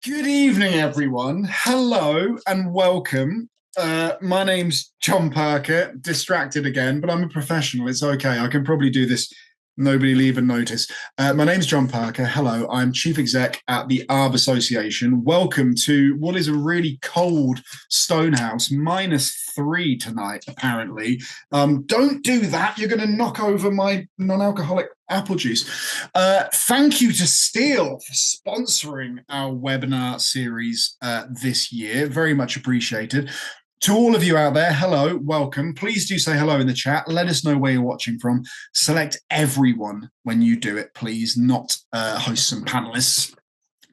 Good evening, everyone. Hello and welcome. My name's John Parker, distracted again, but I'm a professional. It's okay. I can probably do this. Nobody will even notice. My name's John Parker. Hello. I'm Chief Exec at the Arb Association. Welcome to what is a really cold Stonehouse, -3 tonight, apparently. Don't do that. You're going to knock over my non-alcoholic apple juice. Thank you to Steel for sponsoring our webinar series this year. Very much appreciated. To all of you out there, hello, welcome. Please do say hello in the chat. Let us know where you're watching from. Select everyone when you do it, please, not hosts and panelists.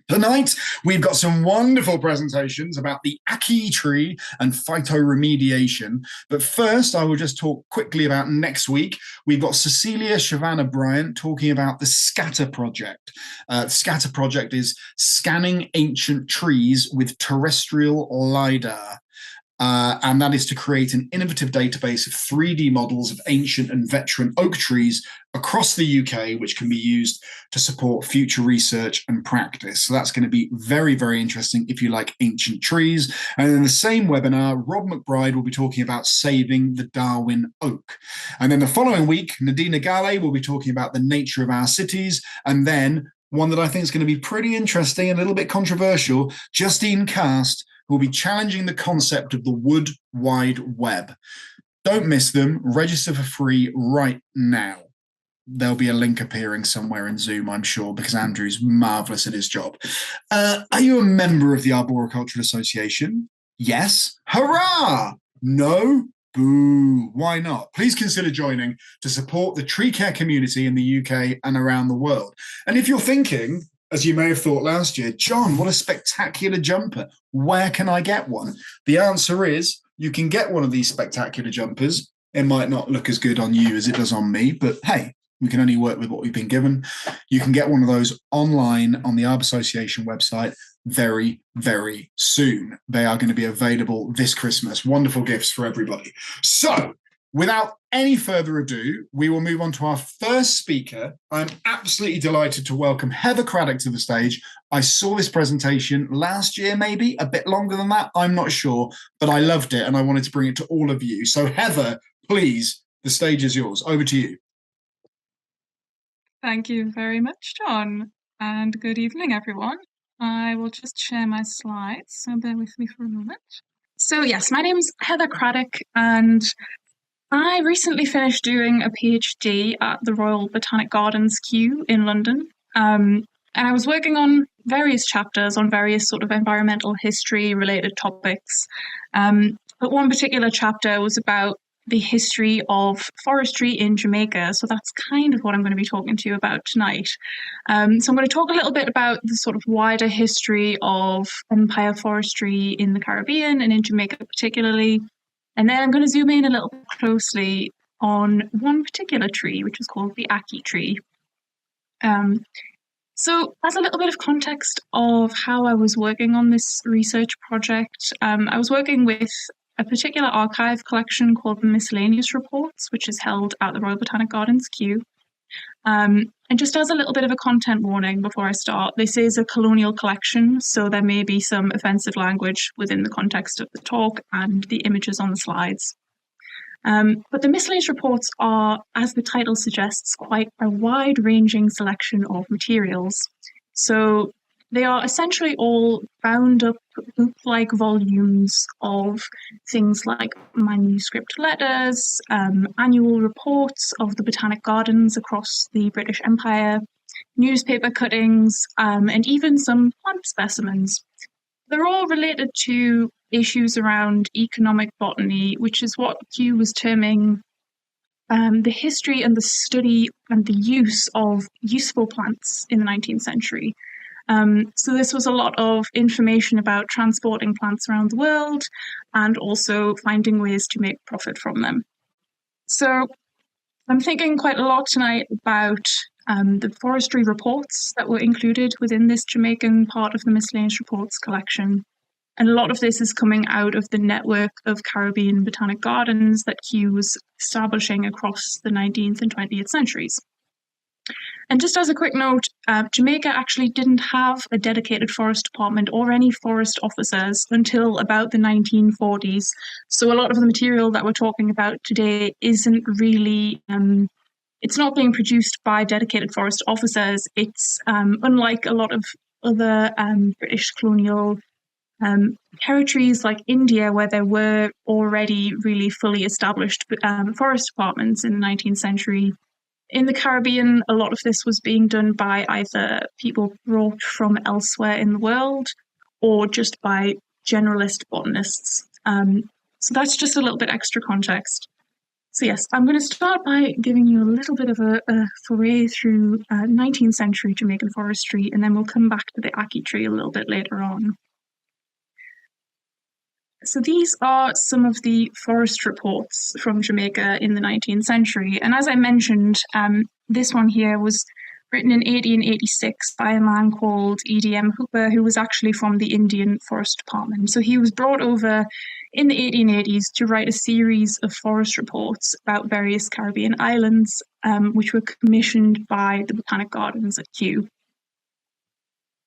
Tonight, we've got some wonderful presentations about the ackee tree and phytoremediation. But first, I will just talk quickly about next week. We've got Cecilia Shavana Bryant talking about the Scatter Project. The Scatter Project is scanning ancient trees with terrestrial LiDAR. And that is to create an innovative database of 3D models of ancient and veteran oak trees across the UK, which can be used to support future research and practice. So that's going to be very, very interesting if you like ancient trees. And in the same webinar, Rob McBride will be talking about saving the Darwin oak. And then the following week, Nadina Gale will be talking about the nature of our cities. And then one that I think is going to be pretty interesting and a little bit controversial, Justine Cast will be challenging the concept of the Wood Wide Web. Don't miss them. Register for free right now. There'll be a link appearing somewhere in Zoom, I'm sure, because Andrew's marvellous at his job. Are you a member of the Arboricultural Association? Yes. Hurrah! No? Boo. Why not? Please consider joining to support the tree care community in the UK and around the world. And if you're thinking, as you may have thought last year, John, what a spectacular jumper. Where can I get one? The answer is you can get one of these spectacular jumpers. It might not look as good on you as it does on me, but hey, we can only work with what we've been given. You can get one of those online on the Arb Association website very, very soon. They are going to be available this Christmas. Wonderful gifts for everybody. So, without any further ado, we will move on to our first speaker. I'm absolutely delighted to welcome Heather Craddock to the stage. I saw this presentation last year, maybe a bit longer than that. I'm not sure, but I loved it and I wanted to bring it to all of you. So Heather, please, the stage is yours. Over to you. Thank you very much, John, and good evening, everyone. I will just share my slides, so bear with me for a moment. So yes, my name is Heather Craddock, and I recently finished doing a PhD at the Royal Botanic Gardens, Kew, in London. And I was working on various chapters on various sort of environmental history related topics. But one particular chapter was about the history of forestry in Jamaica. So that's kind of what I'm going to be talking to you about tonight. So I'm going to talk a little bit about the sort of wider history of empire forestry in the Caribbean and in Jamaica particularly. And then I'm going to zoom in a little bit closely on one particular tree, which is called the ackee tree. So as a little bit of context of how I was working on this research project, I was working with a particular archive collection called the Miscellaneous Reports, which is held at the Royal Botanic Gardens, Kew. And just as a little bit of a content warning before I start, this is a colonial collection, so there may be some offensive language within the context of the talk and the images on the slides. But the miscellaneous reports are, as the title suggests, quite a wide-ranging selection of materials. So they are essentially all bound up book-like volumes of things like manuscript letters, annual reports of the botanic gardens across the British Empire, newspaper cuttings, and even some plant specimens. They're all related to issues around economic botany, which is what Kew was terming the history and the study and the use of useful plants in the 19th century. So this was a lot of information about transporting plants around the world and also finding ways to make profit from them. So I'm thinking quite a lot tonight about the forestry reports that were included within this Jamaican part of the Miscellaneous Reports collection. And a lot of this is coming out of the network of Caribbean botanic gardens that Kew was establishing across the 19th and 20th centuries. And just as a quick note, Jamaica actually didn't have a dedicated forest department or any forest officers until about the 1940s. So a lot of the material that we're talking about today isn't really, it's not being produced by dedicated forest officers. It's unlike a lot of other British colonial territories like India, where there were already really fully established forest departments in the 19th century. In the Caribbean, a lot of this was being done by either people brought from elsewhere in the world or just by generalist botanists. So that's just a little bit extra context. So yes, I'm going to start by giving you a little bit of a foray through 19th century Jamaican forestry, and then we'll come back to the ackee tree a little bit later on. So these are some of the forest reports from Jamaica in the 19th century. And as I mentioned, this one here was written in 1886 by a man called E.D.M. Hooper, who was actually from the Indian Forest Department. So he was brought over in the 1880s to write a series of forest reports about various Caribbean islands, which were commissioned by the Botanic Gardens at Kew.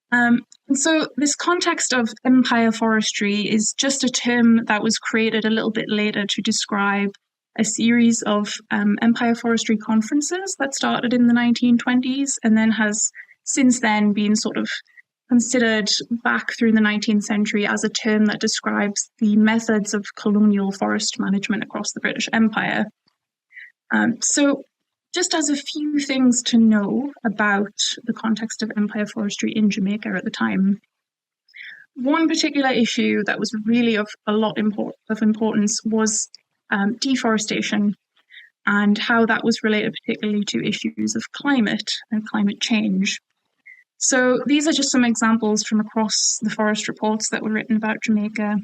And so this context of empire forestry is just a term that was created a little bit later to describe a series of empire forestry conferences that started in the 1920s and then has since then been sort of considered back through the 19th century as a term that describes the methods of colonial forest management across the British Empire. So just as a few things to know about the context of empire forestry in Jamaica at the time, one particular issue that was really of a lot of importance was deforestation and how that was related particularly to issues of climate and climate change. So these are just some examples from across the forest reports that were written about Jamaica.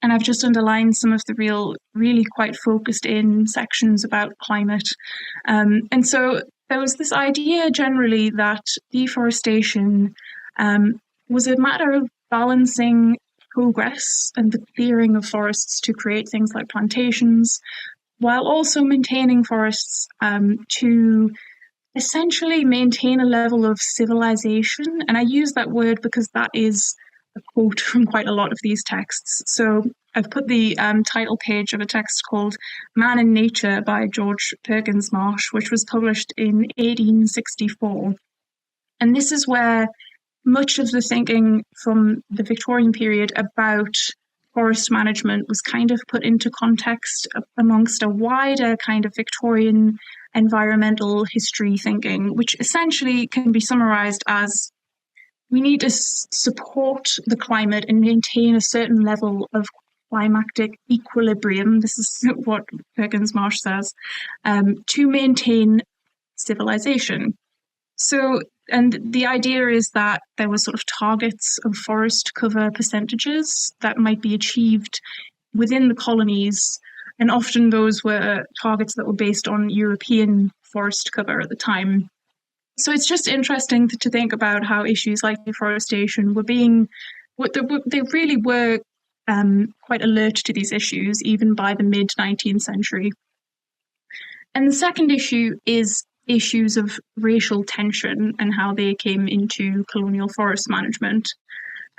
And I've just underlined some of the really quite focused in sections about climate. And so there was this idea generally that deforestation was a matter of balancing progress and the clearing of forests to create things like plantations, while also maintaining forests to essentially maintain a level of civilization. And I use that word because that is a quote from quite a lot of these texts. So I've put the title page of a text called Man and Nature by George Perkins Marsh, which was published in 1864. And this is where much of the thinking from the Victorian period about forest management was kind of put into context amongst a wider kind of Victorian environmental history thinking, which essentially can be summarized as we need to support the climate and maintain a certain level of climatic equilibrium. This is what Perkins Marsh says, to maintain civilization. So, and the idea is that there were sort of targets of forest cover percentages that might be achieved within the colonies. And often those were targets that were based on European forest cover at the time. So it's just interesting to think about how issues like deforestation were they really were quite alert to these issues, even by the mid-19th century. And the second issue is issues of racial tension and how they came into colonial forest management.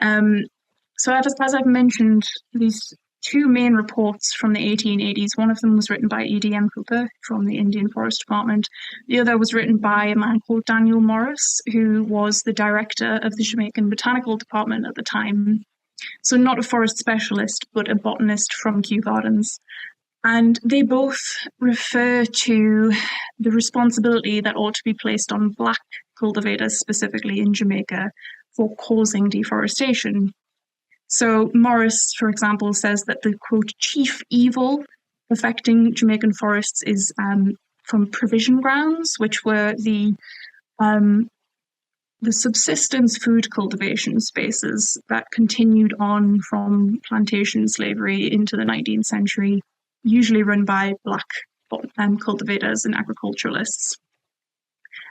So as I've mentioned, these two main reports from the 1880s. One of them was written by E.D.M. Hooper from the Indian Forest Department. The other was written by a man called Daniel Morris, who was the director of the Jamaican Botanical Department at the time. So not a forest specialist, but a botanist from Kew Gardens. And they both refer to the responsibility that ought to be placed on black cultivators, specifically in Jamaica, for causing deforestation. So Morris, for example, says that the, quote, chief evil affecting Jamaican forests is from provision grounds, which were the subsistence food cultivation spaces that continued on from plantation slavery into the 19th century, usually run by black cultivators and agriculturalists.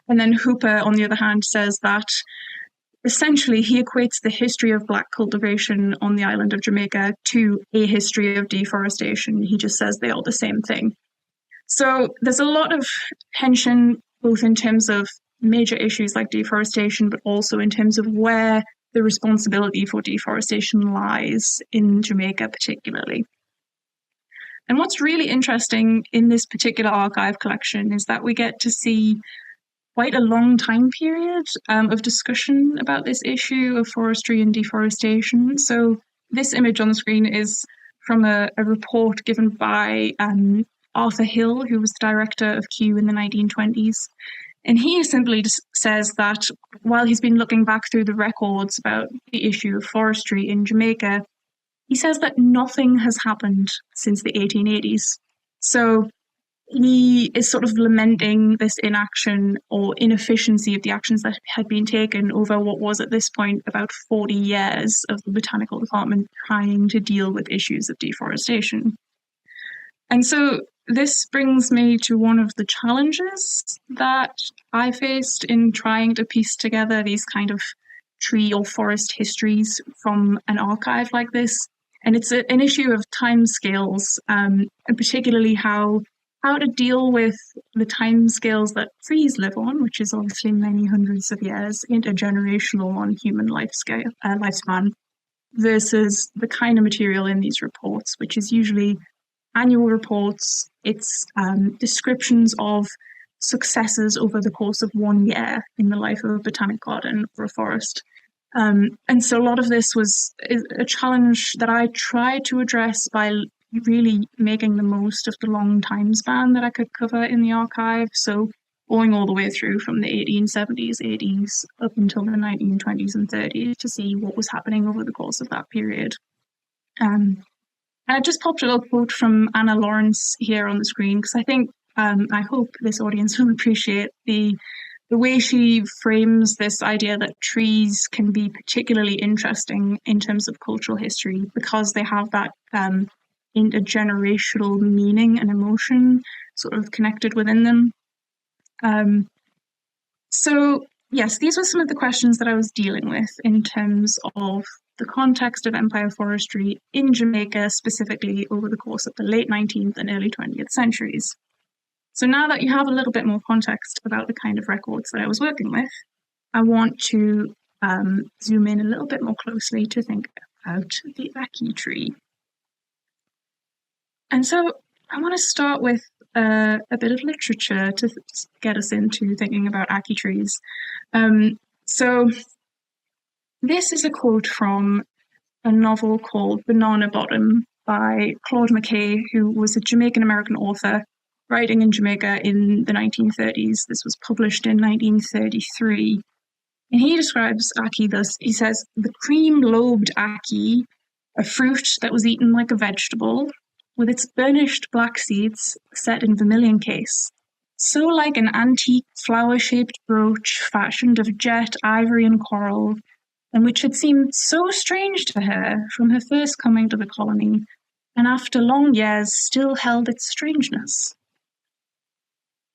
And then Hooper, on the other hand, says that essentially he equates the history of black cultivation on the island of Jamaica to a history of deforestation. He just says they are the same thing. So there's a lot of tension, both in terms of major issues like deforestation, but also in terms of where the responsibility for deforestation lies in Jamaica particularly. And what's really interesting in this particular archive collection is that we get to see quite a long time period of discussion about this issue of forestry and deforestation. So this image on the screen is from a report given by Arthur Hill, who was the director of Kew in the 1920s. And he simply just says that while he's been looking back through the records about the issue of forestry in Jamaica, he says that nothing has happened since the 1880s. So he is sort of lamenting this inaction or inefficiency of the actions that had been taken over what was at this point about 40 years of the Botanical Department trying to deal with issues of deforestation. And so this brings me to one of the challenges that I faced in trying to piece together these kind of tree or forest histories from an archive like this. And it's an issue of timescales, and particularly how to deal with the timescales that trees live on, which is obviously many hundreds of years, intergenerational on human lifespan, versus the kind of material in these reports, which is usually annual reports. It's descriptions of successes over the course of 1 year in the life of a botanic garden or a forest. And so a lot of this was a challenge that I tried to address by really making the most of the long time span that I could cover in the archive. So going all the way through from the 1870s, 80s, up until the 1920s and 30s to see what was happening over the course of that period. And I just popped a little quote from Anna Lawrence here on the screen, because I think, I hope this audience will appreciate the way she frames this idea that trees can be particularly interesting in terms of cultural history because they have that intergenerational meaning and emotion sort of connected within them. So yes, these were some of the questions that I was dealing with in terms of the context of empire forestry in Jamaica, specifically over the course of the late 19th and early 20th centuries. So now that you have a little bit more context about the kind of records that I was working with, I want to zoom in a little bit more closely to think about the ackee tree. And so I want to start with a bit of literature to get us into thinking about ackee trees. So this is a quote from a novel called Banana Bottom by Claude McKay, who was a Jamaican-American author writing in Jamaica in the 1930s. This was published in 1933. And he describes ackee thus. He says, "The cream-lobed ackee, a fruit that was eaten like a vegetable, with its burnished black seeds set in vermilion case, so like an antique flower-shaped brooch fashioned of jet, ivory, and coral, and which had seemed so strange to her from her first coming to the colony, and after long years still held its strangeness."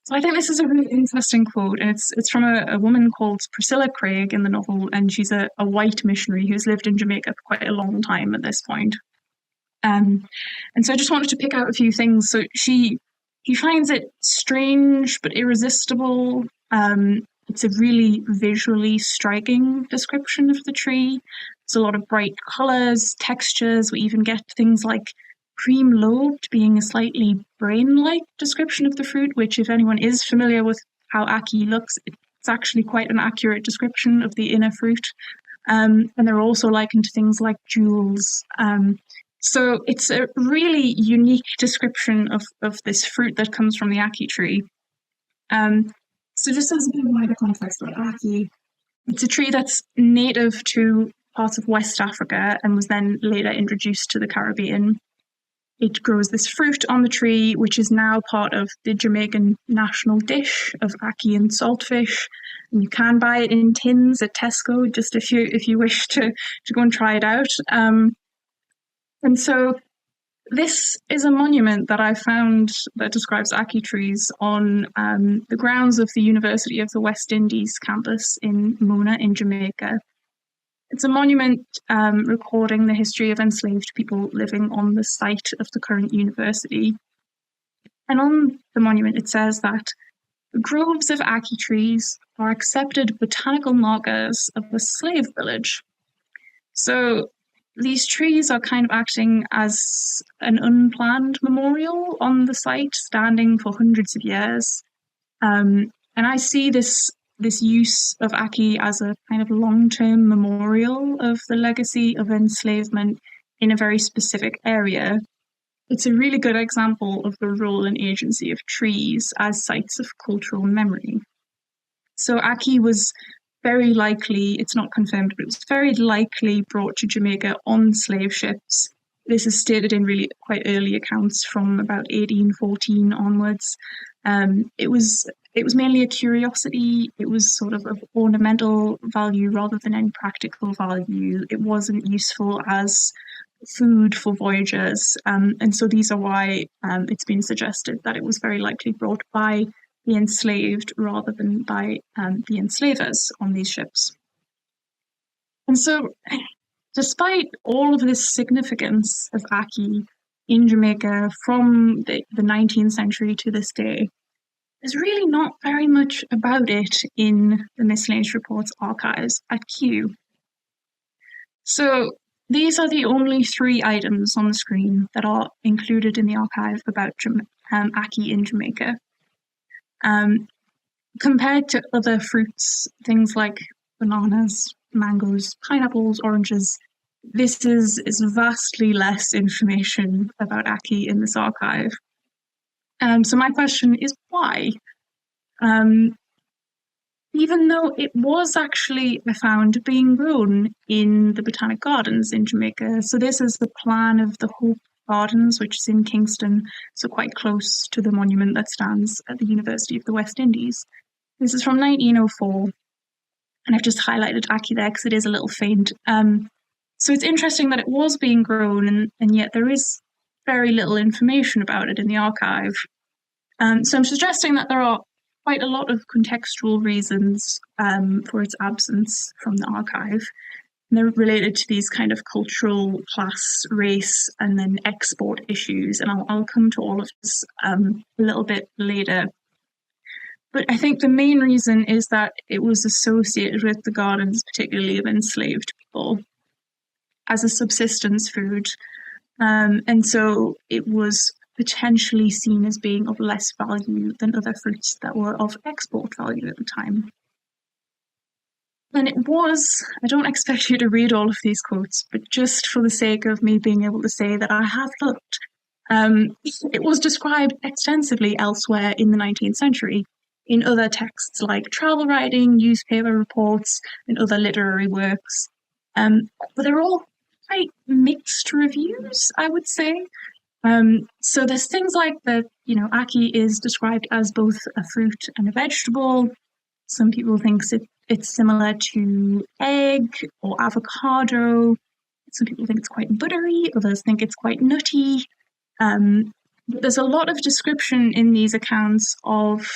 So I think this is a really interesting quote, and it's from a woman called Priscilla Craig in the novel, and she's a white missionary who's lived in Jamaica for quite a long time at this point. And so I just wanted to pick out a few things. So he finds it strange but irresistible. It's a really visually striking description of the tree. There's a lot of bright colours, textures. We even get things like cream-lobed being a slightly brain-like description of the fruit, which if anyone is familiar with how ackee looks, it's actually quite an accurate description of the inner fruit. And they're also likened to things like jewels. So it's a really unique description of this fruit that comes from the ackee tree. So just as a bit of wider context about ackee, it's a tree that's native to parts of West Africa and was then later introduced to the Caribbean. It grows this fruit on the tree, which is now part of the Jamaican national dish of ackee and saltfish. And you can buy it in tins at Tesco, just if you wish to go and try it out. And so this is a monument that I found that describes ackee trees on the grounds of the University of the West Indies campus in Mona in Jamaica. It's a monument recording the history of enslaved people living on the site of the current university. And on the monument, it says that Groves of ackee trees are accepted botanical markers of a slave village. So these trees are kind of acting as an unplanned memorial on the site, standing for hundreds of years. And I see this use of ackee as a kind of long-term memorial of the legacy of enslavement in a very specific area. It's a really good example of the role and agency of trees as sites of cultural memory. So ackee was very likely, it's not confirmed, but it was very likely brought to Jamaica on slave ships. This is stated in really quite early accounts from about 1814 onwards. It was mainly a curiosity. It was sort of ornamental value rather than any practical value. It wasn't useful as food for voyagers. And so these are why it's been suggested that it was very likely brought by the enslaved rather than by the enslavers on these ships. And so, despite all of this significance of ackee in Jamaica from the 19th century to this day, there's really not very much about it in the Miscellaneous Reports archives at Kew. So these are the only 3 items on the screen that are included in the archive about ackee in Jamaica. Compared to other fruits, things like bananas, mangoes, pineapples, oranges, this is vastly less information about ackee in this archive. So my question is why? Even though it was actually, I found, being grown in the Botanic Gardens in Jamaica. So this is the plan of the Hope Gardens, which is in Kingston, so quite close to the monument that stands at the University of the West Indies. This is from 1904, and I've just highlighted ackee there because it is a little faint. So it's interesting that it was being grown, and yet there is very little information about it in the archive. So I'm suggesting that there are quite a lot of contextual reasons for its absence from the archive. And they're related to these kind of cultural, class, race, and then export issues. And I'll come to all of this a little bit later. But I think the main reason is that it was associated with the gardens, particularly of enslaved people, as a subsistence food. And so it was potentially seen as being of less value than other fruits that were of export value at the time. And it was, I don't expect you to read all of these quotes, but just for the sake of me being able to say that I have looked, it was described extensively elsewhere in the 19th century in other texts like travel writing, newspaper reports, and other literary works. But they're all quite mixed reviews, I would say. So there's things like that, ackee is described as both a fruit and a vegetable. Some people think it's similar to egg or avocado. Some people think it's quite buttery. Others think it's quite nutty. But there's a lot of description in these accounts of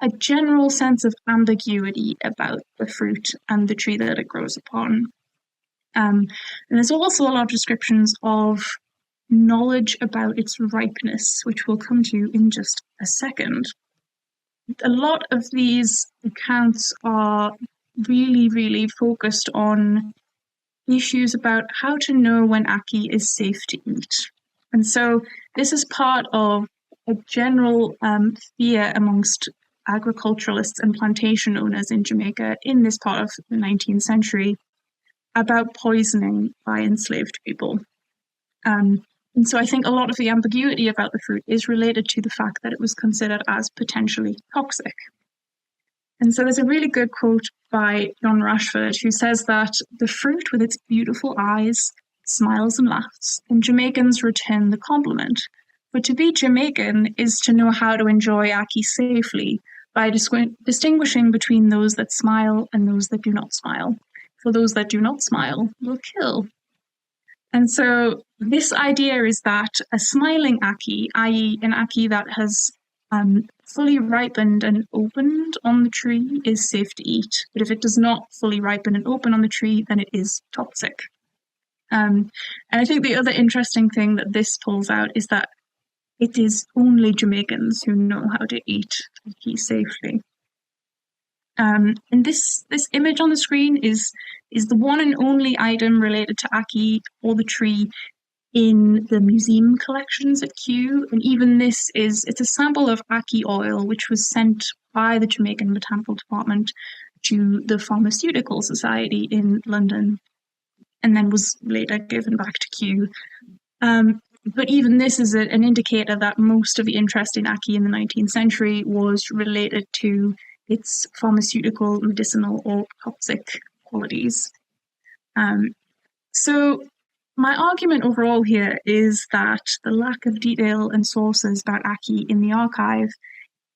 a general sense of ambiguity about the fruit and the tree that it grows upon. And there's also a lot of descriptions of knowledge about its ripeness, which we'll come to in just a second. A lot of these accounts are really, really focused on issues about how to know when ackee is safe to eat. And so this is part of a general fear amongst agriculturalists and plantation owners in Jamaica in this part of the 19th century about poisoning by enslaved people. And so I think a lot of the ambiguity about the fruit is related to the fact that it was considered as potentially toxic. And so there's a really good quote by John Rashford who says that the fruit with its beautiful eyes smiles and laughs, and Jamaicans return the compliment. But to be Jamaican is to know how to enjoy ackee safely by distinguishing between those that smile and those that do not smile. For those that do not smile will kill. And so this idea is that a smiling ackee, i.e. an ackee that has fully ripened and opened on the tree, is safe to eat. But if it does not fully ripen and open on the tree, then it is toxic. And I think the other interesting thing that this pulls out is that it is only Jamaicans who know how to eat ackee safely. And this image on the screen is the one and only item related to ackee or the tree in the museum collections at Kew. And even it's a sample of ackee oil, which was sent by the Jamaican Botanical Department to the Pharmaceutical Society in London, and then was later given back to Kew. But even this is an indicator that most of the interest in ackee in the 19th century was related to its pharmaceutical, medicinal, or toxic qualities. So my argument overall here is that the lack of detail and sources about ackee in the archive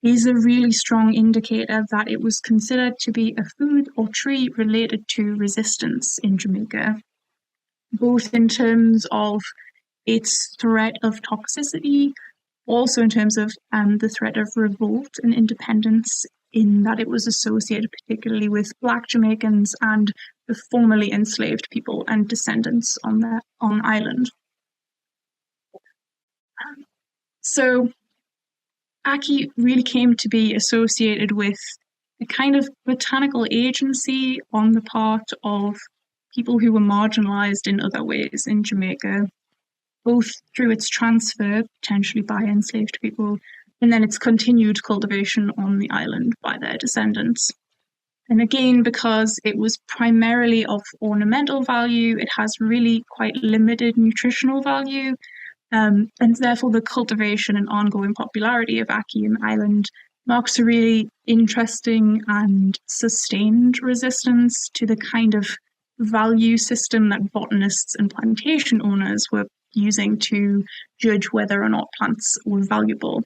is a really strong indicator that it was considered to be a food or tree related to resistance in Jamaica, both in terms of its threat of toxicity, also in terms of the threat of revolt and independence, in that it was associated particularly with Black Jamaicans and the formerly enslaved people and descendants on island. So ackee really came to be associated with a kind of botanical agency on the part of people who were marginalized in other ways in Jamaica, both through its transfer, potentially by enslaved people, and then its continued cultivation on the island by their descendants. And again, because it was primarily of ornamental value, it has really quite limited nutritional value, and therefore the cultivation and ongoing popularity of ackee in the island marks a really interesting and sustained resistance to the kind of value system that botanists and plantation owners were using to judge whether or not plants were valuable.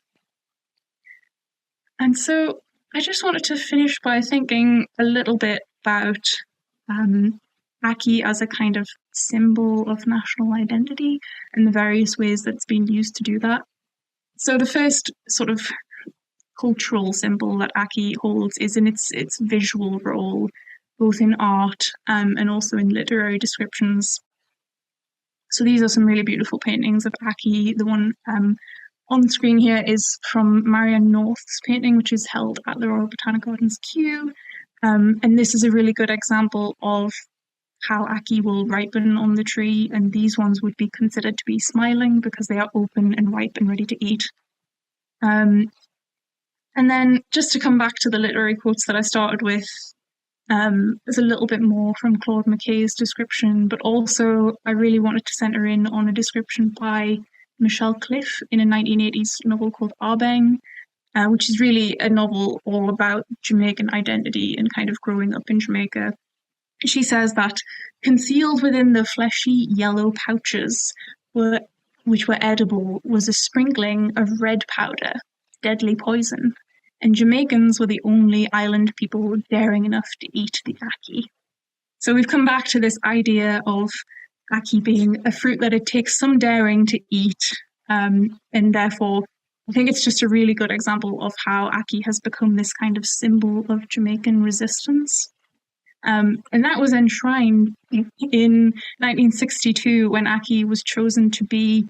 And so I just wanted to finish by thinking a little bit about ackee as a kind of symbol of national identity and the various ways that it's been used to do that. So the first sort of cultural symbol that ackee holds is in its visual role, both in art and also in literary descriptions. So these are some really beautiful paintings of ackee. The one on the screen here is from Marianne North's painting, which is held at the Royal Botanic Gardens Kew. And this is a really good example of how ackee will ripen on the tree, and these ones would be considered to be smiling because they are open and ripe and ready to eat. And then just to come back to the literary quotes that I started with, there's a little bit more from Claude McKay's description, but also I really wanted to centre in on a description by Michelle Cliff in a 1980s novel called Arbeng, which is really a novel all about Jamaican identity and kind of growing up in Jamaica. She says that concealed within the fleshy yellow pouches which were edible was a sprinkling of red powder, deadly poison, and Jamaicans were the only island people daring enough to eat the ackee. So we've come back to this idea of ackee being a fruit that it takes some daring to eat, and therefore I think it's just a really good example of how ackee has become this kind of symbol of Jamaican resistance. And that was enshrined in 1962 when ackee was chosen to be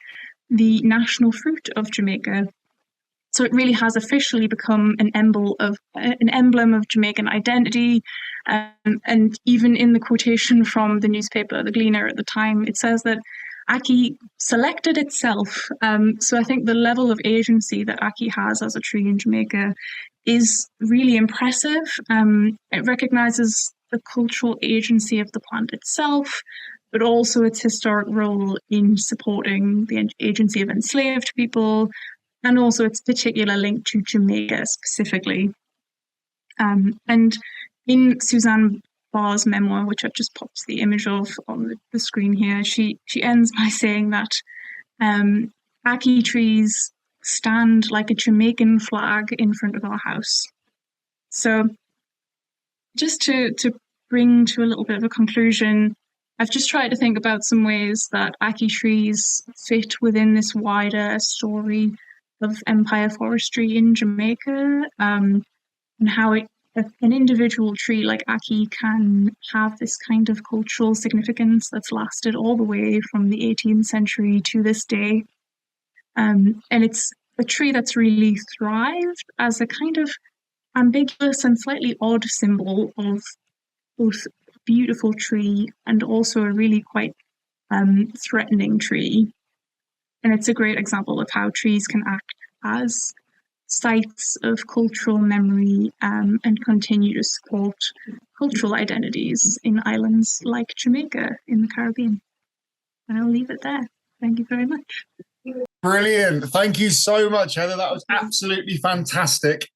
the national fruit of Jamaica. So it really has officially become an emblem of Jamaican identity. And even in the quotation from the newspaper, The Gleaner at the time, it says that ackee selected itself. So I think the level of agency that ackee has as a tree in Jamaica is really impressive. It recognises the cultural agency of the plant itself, but also its historic role in supporting the agency of enslaved people, and also its particular link to Jamaica specifically. And in Suzanne Barr's memoir, which I've just popped the image of on the screen here, she ends by saying that ackee trees stand like a Jamaican flag in front of our house. So just to bring to a little bit of a conclusion, I've just tried to think about some ways that ackee trees fit within this wider story of empire forestry in Jamaica, and how an individual tree like ackee can have this kind of cultural significance that's lasted all the way from the 18th century to this day. And it's a tree that's really thrived as a kind of ambiguous and slightly odd symbol of both a beautiful tree and also a really quite threatening tree. And it's a great example of how trees can act as sites of cultural memory and continue to support cultural identities in islands like Jamaica in the Caribbean. And I'll leave it there. Thank you very much. Brilliant. Thank you so much, Heather. That was absolutely fantastic.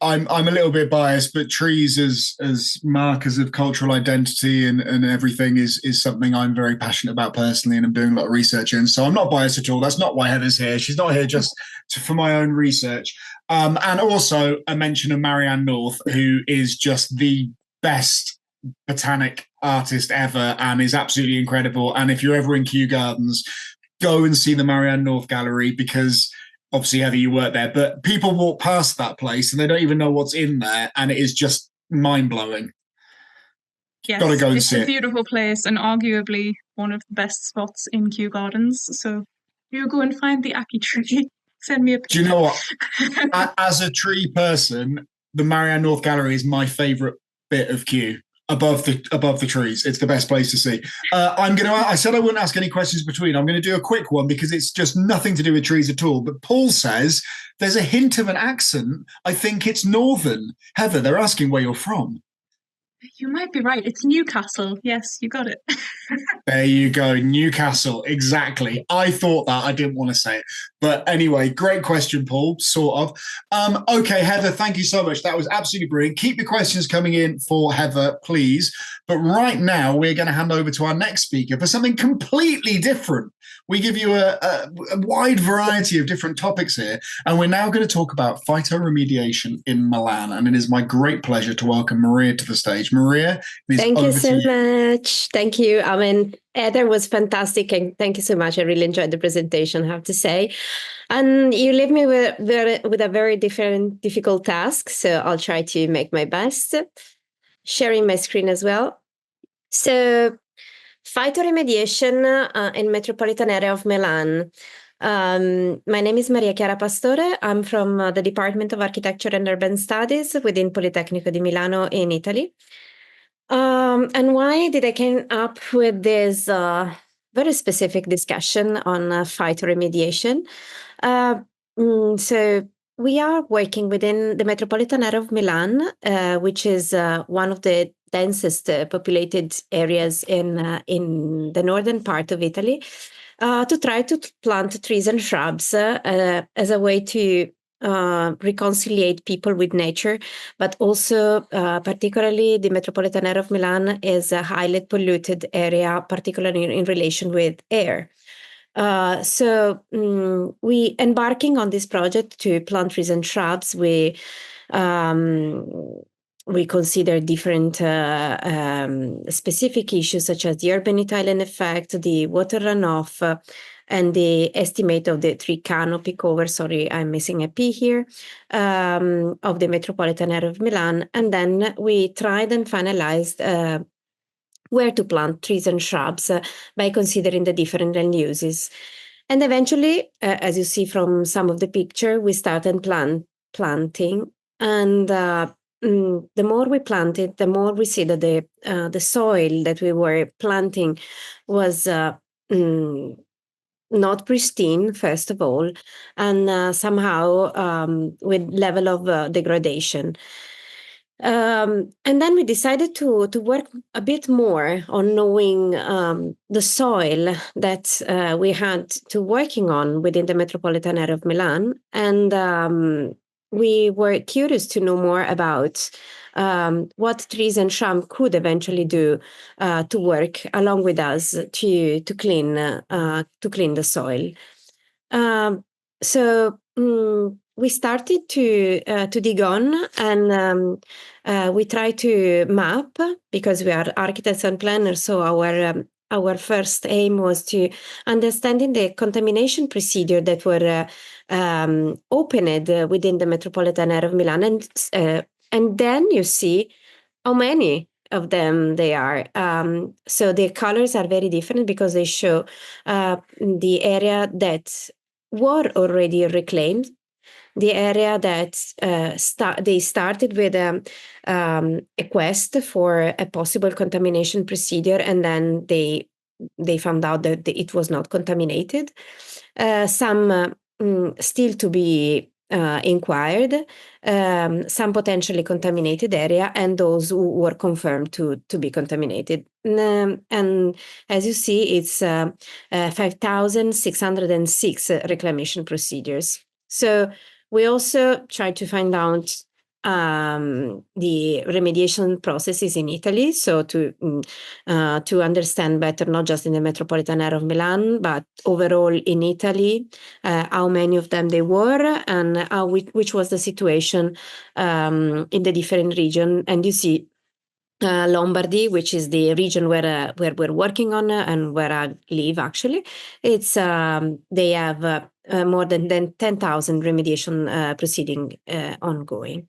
I'm a little bit biased, but trees as markers of cultural identity and everything is something I'm very passionate about personally, and I'm doing a lot of research in. So I'm not biased at all. That's not why Heather's here. She's not here just for my own research. And also a mention of Marianne North, who is just the best botanic artist ever and is absolutely incredible. And if you're ever in Kew Gardens, go and see the Marianne North Gallery, because obviously, Heather, you work there, but people walk past that place and they don't even know what's in there, and it is just mind-blowing. Yes, Gotta go and it's see a it. beautiful place and arguably one of the best spots in Kew Gardens. So you go and find the ackee tree. Send me a picture. Do you know what? As a tree person, the Marianne North Gallery is my favourite bit of Kew. Above the trees, it's the best place to see. I said I wouldn't ask any questions between. I'm going to do a quick one because it's just nothing to do with trees at all. But Paul says there's a hint of an accent. I think it's northern. Heather, they're asking where you're from. You might be right. It's Newcastle. Yes, you got it. There you go, Newcastle. Exactly. I thought that. I didn't want to say it. But anyway, great question, Paul, sort of. Okay, Heather, thank you so much. That was absolutely brilliant. Keep your questions coming in for Heather, please. But right now, we're going to hand over to our next speaker for something completely different. We give you a wide variety of different topics here, and we're now going to talk about phytoremediation in Milan. And it is my great pleasure to welcome Maria to the stage. Maria, thank you so much. Thank you. I mean, Heather was fantastic, and thank you so much. I really enjoyed the presentation, I have to say. And you leave me with a very difficult task, so I'll try to make my best. Sharing my screen as well. So, phytoremediation in metropolitan area of Milan. My name is Chiara Pastore. I'm from the Department of Architecture and Urban Studies within Politecnico di Milano in Italy. And why did I come up with this very specific discussion on phytoremediation? So we are working within the metropolitan area of Milan, which is one of the densest populated areas in the northern part of Italy, to try to plant trees and shrubs as a way to reconciliate people with nature, but also particularly the metropolitan area of Milan is a highly polluted area, particularly in relation with air. So we embarking on this project to plant trees and shrubs. We consider different specific issues such as the urban island effect, the water runoff, and the estimate of the tree canopy cover. Sorry, I'm missing a P here, of the metropolitan area of Milan. And then we tried and finalized where to plant trees and shrubs by considering the different land uses. And eventually, as you see from some of the picture, we started planting. And the more we planted, the more we see that the soil that we were planting was not pristine, first of all, and somehow with level of degradation. And then we decided to work a bit more on knowing the soil that we had to working on within the metropolitan area of Milan. And we were curious to know more about what trees and shrubs could eventually do to work along with us to clean the soil. So we started to dig on, and we try to map, because we are architects and planners. So our first aim was to understanding the contamination procedure that were opened within the metropolitan area of Milan, and then you see how many of them they are. So the colors are very different because they show the area that were already reclaimed. The area that they started with a quest for a possible contamination procedure, and then they found out that it was not contaminated. Some still to be inquired, some potentially contaminated area, and those who were confirmed to be contaminated. And as you see, it's 5,606 reclamation procedures. So we also tried to find out the remediation processes in Italy, so to understand better, not just in the metropolitan area of Milan, but overall in Italy, how many of them there were, and which was the situation in the different region. And you see Lombardy, which is the region where we're working on and where I live, actually, it's they have more than 10,000 remediation proceeding ongoing.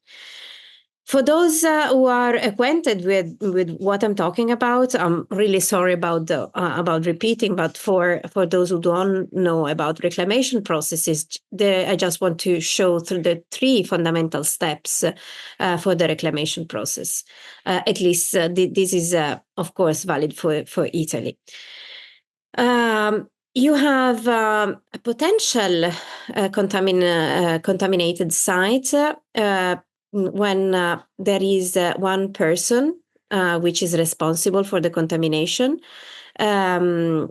For those who are acquainted with what I'm talking about, I'm really sorry about repeating, but for those who don't know about reclamation processes, I just want to show through the 3 fundamental steps for the reclamation process. At least this is, of course, valid for Italy. You have a potential contaminated site when there is one person which is responsible for the contamination, or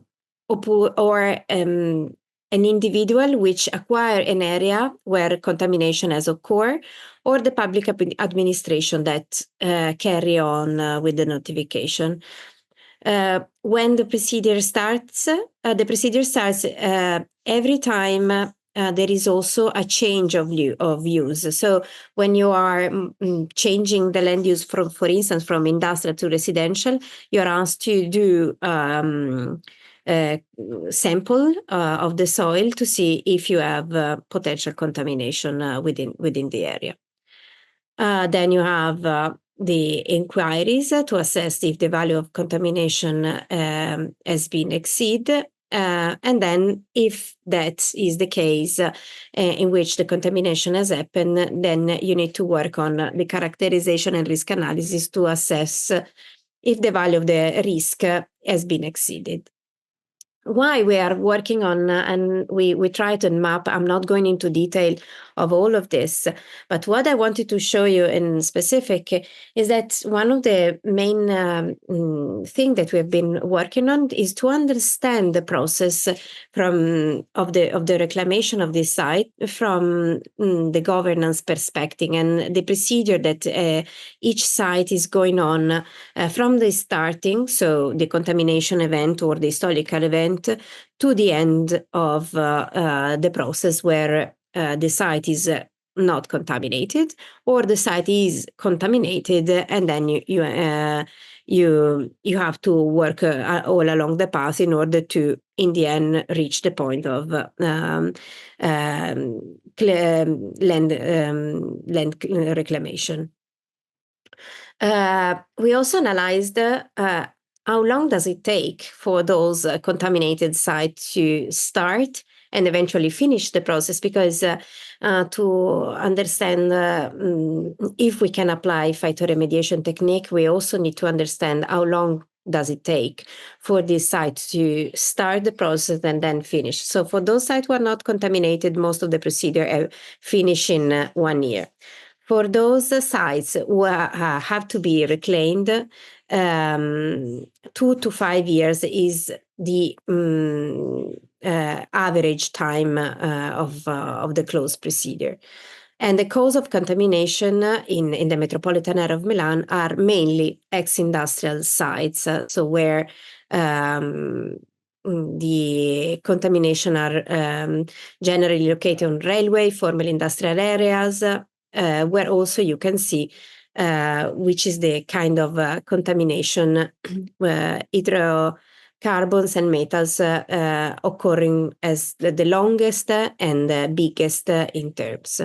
an individual which acquire an area where contamination has occurred, or the public administration that carry on with the notification. When the procedure starts, every time there is also a change of use. So when you are changing the land use from, for instance, from industrial to residential, you're asked to do sample of the soil to see if you have potential contamination within the area. Then you have the inquiries to assess if the value of contamination has been exceeded. And then if that is the case in which the contamination has happened, then you need to work on the characterization and risk analysis to assess if the value of the risk has been exceeded. Why we are working on, and we try to map, I'm not going into detail of all of this, but what I wanted to show you in specific is that one of the main thing that we've been working on is to understand the process of the reclamation of this site from the governance perspective and the procedure that each site is going on from the starting, so the contamination event or the historical event, to the end of the process where the site is not contaminated, or the site is contaminated, and then you have to work all along the path in order to, in the end, reach the point of land reclamation. We also analyzed how long does it take for those contaminated sites to start and eventually finish the process, because to understand if we can apply phytoremediation technique, we also need to understand how long does it take for this site to start the process and then finish. So for those sites who are not contaminated, most of the procedure finish in 1 year. For those sites who have to be reclaimed, 2 to 5 years is the average time of the closed procedure. And the cause of contamination in the metropolitan area of Milan are mainly ex-industrial sites, so where the contamination are generally located on railway, former industrial areas, where also you can see which is the kind of contamination hydrocarbons and metals occurring as the longest and biggest in terms.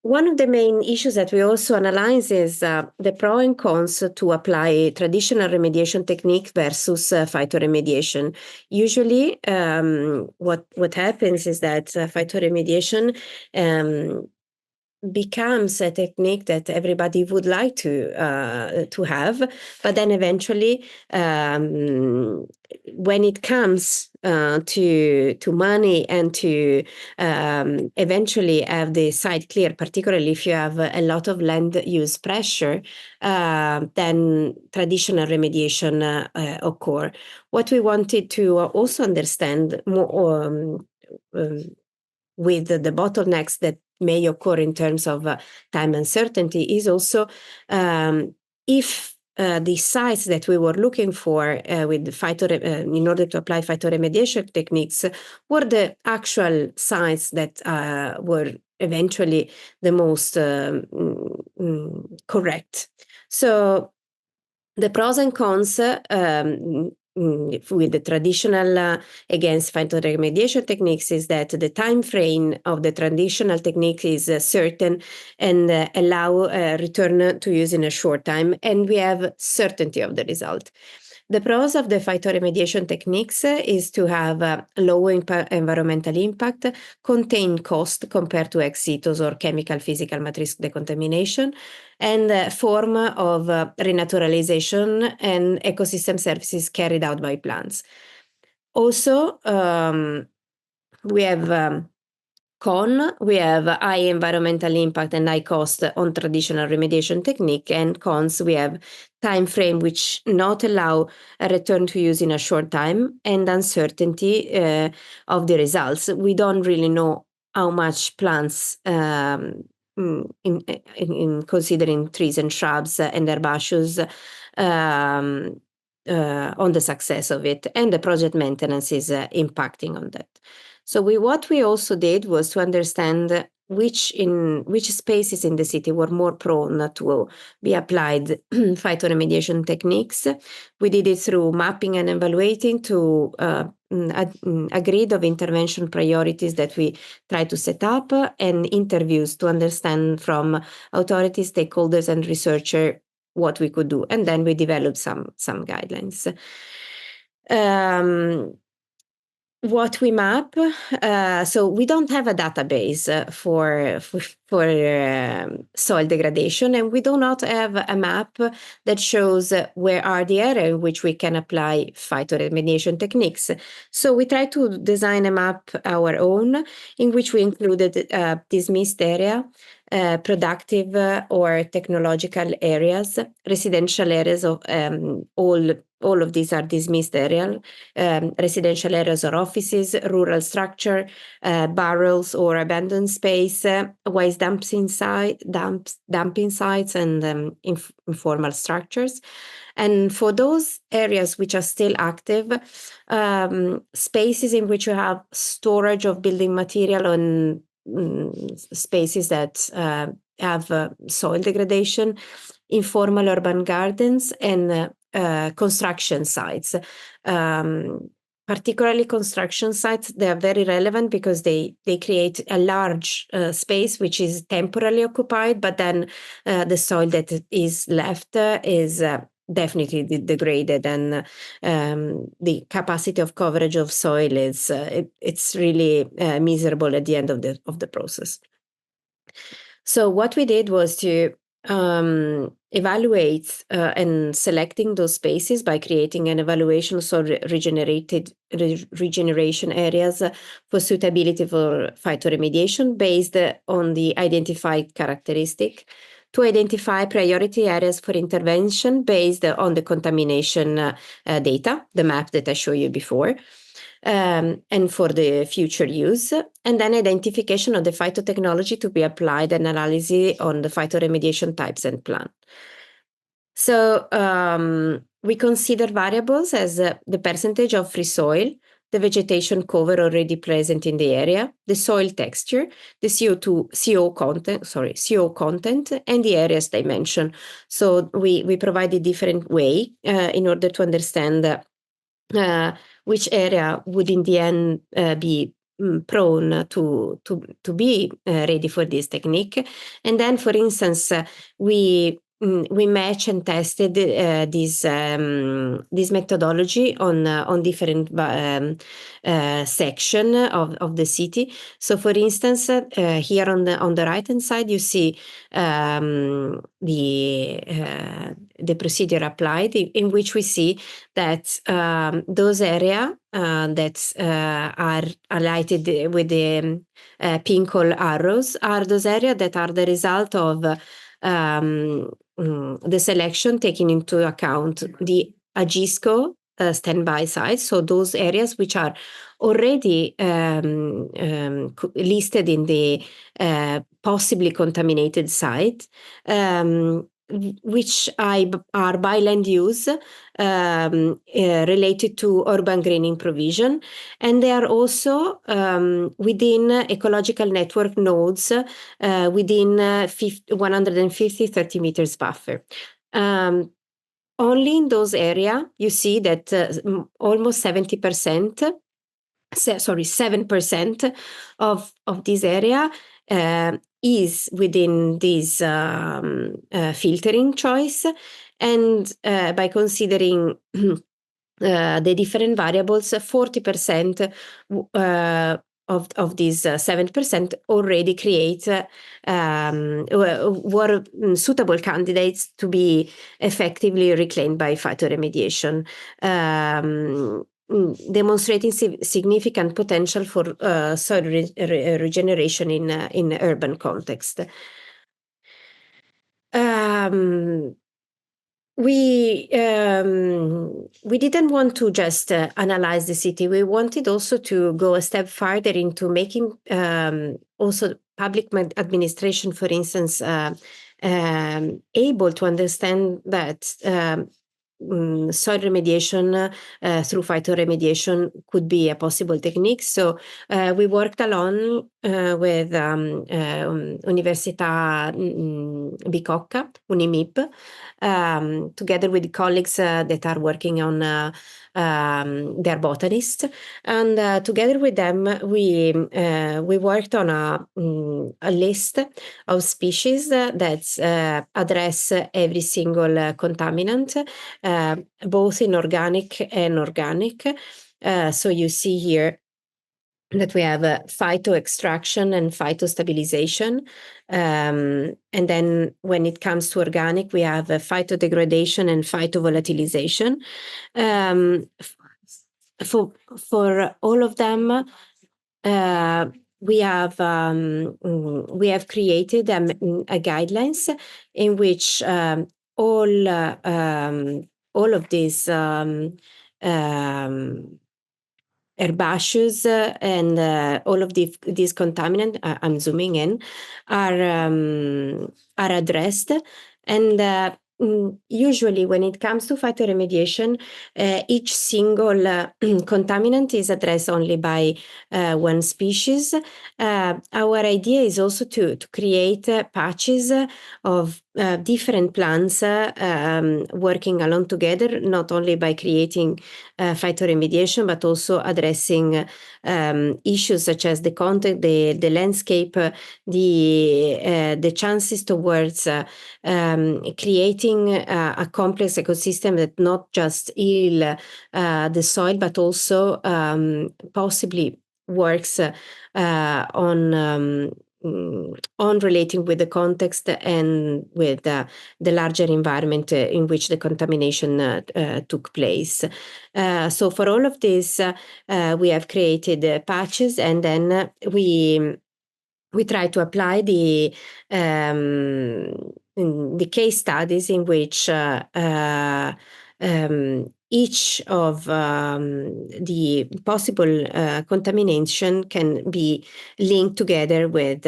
one of the main issues that we also analyze is the pro and cons to apply traditional remediation technique versus phytoremediation. Usually, what happens is that phytoremediation becomes a technique that everybody would like to have, but then eventually, when it comes to money and to eventually have the site clear, particularly if you have a lot of land use pressure, then traditional remediation occur. What we wanted to also understand more with the bottlenecks that may occur in terms of time uncertainty is also if the sites that we were looking for with in order to apply phytoremediation techniques were the actual sites that were eventually the most correct. So the pros and cons with the traditional against phytoremediation techniques is that the time frame of the traditional technique is certain and allow return to use in a short time, and we have certainty of the result. The pros of the phytoremediation techniques is to have low environmental impact, contain cost compared to ex situ or chemical physical matrix decontamination, and form of renaturalization and ecosystem services carried out by plants. Also, we have we have high environmental impact and high cost on traditional remediation technique, and cons, we have time frame which not allow a return to use in a short time, and uncertainty of the results. We don't really know how much plants in considering trees and shrubs and herbaceous on the success of it, and the project maintenance is impacting on that. So what we also did was to understand which spaces in the city were more prone to be applied phytoremediation techniques. We did it through mapping and evaluating to agreed of intervention priorities that we try to set up, and interviews to understand from authorities, stakeholders, and researchers what we could do, and then we developed some guidelines. What we map, so we don't have a database for soil degradation, and we do not have a map that shows where are the areas in which we can apply phytoremediation techniques. So we try to design a map our own, in which we included dismissed area, productive or technological areas, residential areas of all of these are dismissed areas, residential areas or offices, rural structure, barrels or abandoned space, waste dumping sites, and informal structures. And for those areas which are still active, spaces in which you have storage of building material and spaces that have soil degradation, informal urban gardens, and construction sites. Particularly construction sites, they are very relevant because they create a large space which is temporarily occupied, but then the soil that is left is definitely degraded, and the capacity of coverage of soil is it's really miserable at the end of the process. So what we did was to evaluate and selecting those spaces by creating an evaluation, so regeneration areas for suitability for phytoremediation based on the identified characteristic, to identify priority areas for intervention based on the contamination data, the map that I showed you before, and for the future use, and then identification of the phytotechnology to be applied and analysis on the phytoremediation types and plan. So we consider variables as the percentage of free soil, the vegetation cover already present in the area, the soil texture, the CO content, and the area's dimension. So we provided different way in order to understand which area would in the end be prone to be ready for this technique. And then, for instance, we match and tested this methodology on different section of the city. So, for instance, here on the right hand side, you see the procedure applied, in which we see that those areas that are highlighted with the pink arrows are those areas that are the result of the selection taking into account the Agisco standby sites. So those areas which are already listed in the possibly contaminated site, which are by land use related to urban greening provision, and they are also within ecological network nodes within 150 30 meters buffer. Only in those areas you see that almost 7% of this area is within this filtering choice, and by considering the different variables, 40% of these 7% already create were suitable candidates to be effectively reclaimed by phytoremediation, demonstrating significant potential for soil regeneration in urban context. We didn't want to just analyze the city. We wanted also to go a step further into making also public administration, for instance, able to understand that soil remediation through phytoremediation could be a possible technique. So we worked along with Università Bicocca, Unimip, together with colleagues that are working on their botanists, and together with them we worked on a list of species that address every single contaminant, both inorganic and organic. So you see here that we have phytoextraction and phytostabilization. And then when it comes to organic, we have phytodegradation and phytovolatilization. For all of them, we have created a guidelines in which all of these herbaceous and all of these contaminants, I'm zooming in, are addressed. And usually when it comes to phytoremediation, each single contaminant is addressed only by one species. Our idea is also to create patches of different plants working along together, not only by creating phytoremediation, but also addressing issues such as the content, the landscape, the chances towards creating a complex ecosystem that not just heal the soil, but also possibly works on relating with the context and with the larger environment in which the contamination took place. So for all of this, we have created patches, and then we try to apply the case studies in which each of the possible contamination can be linked together with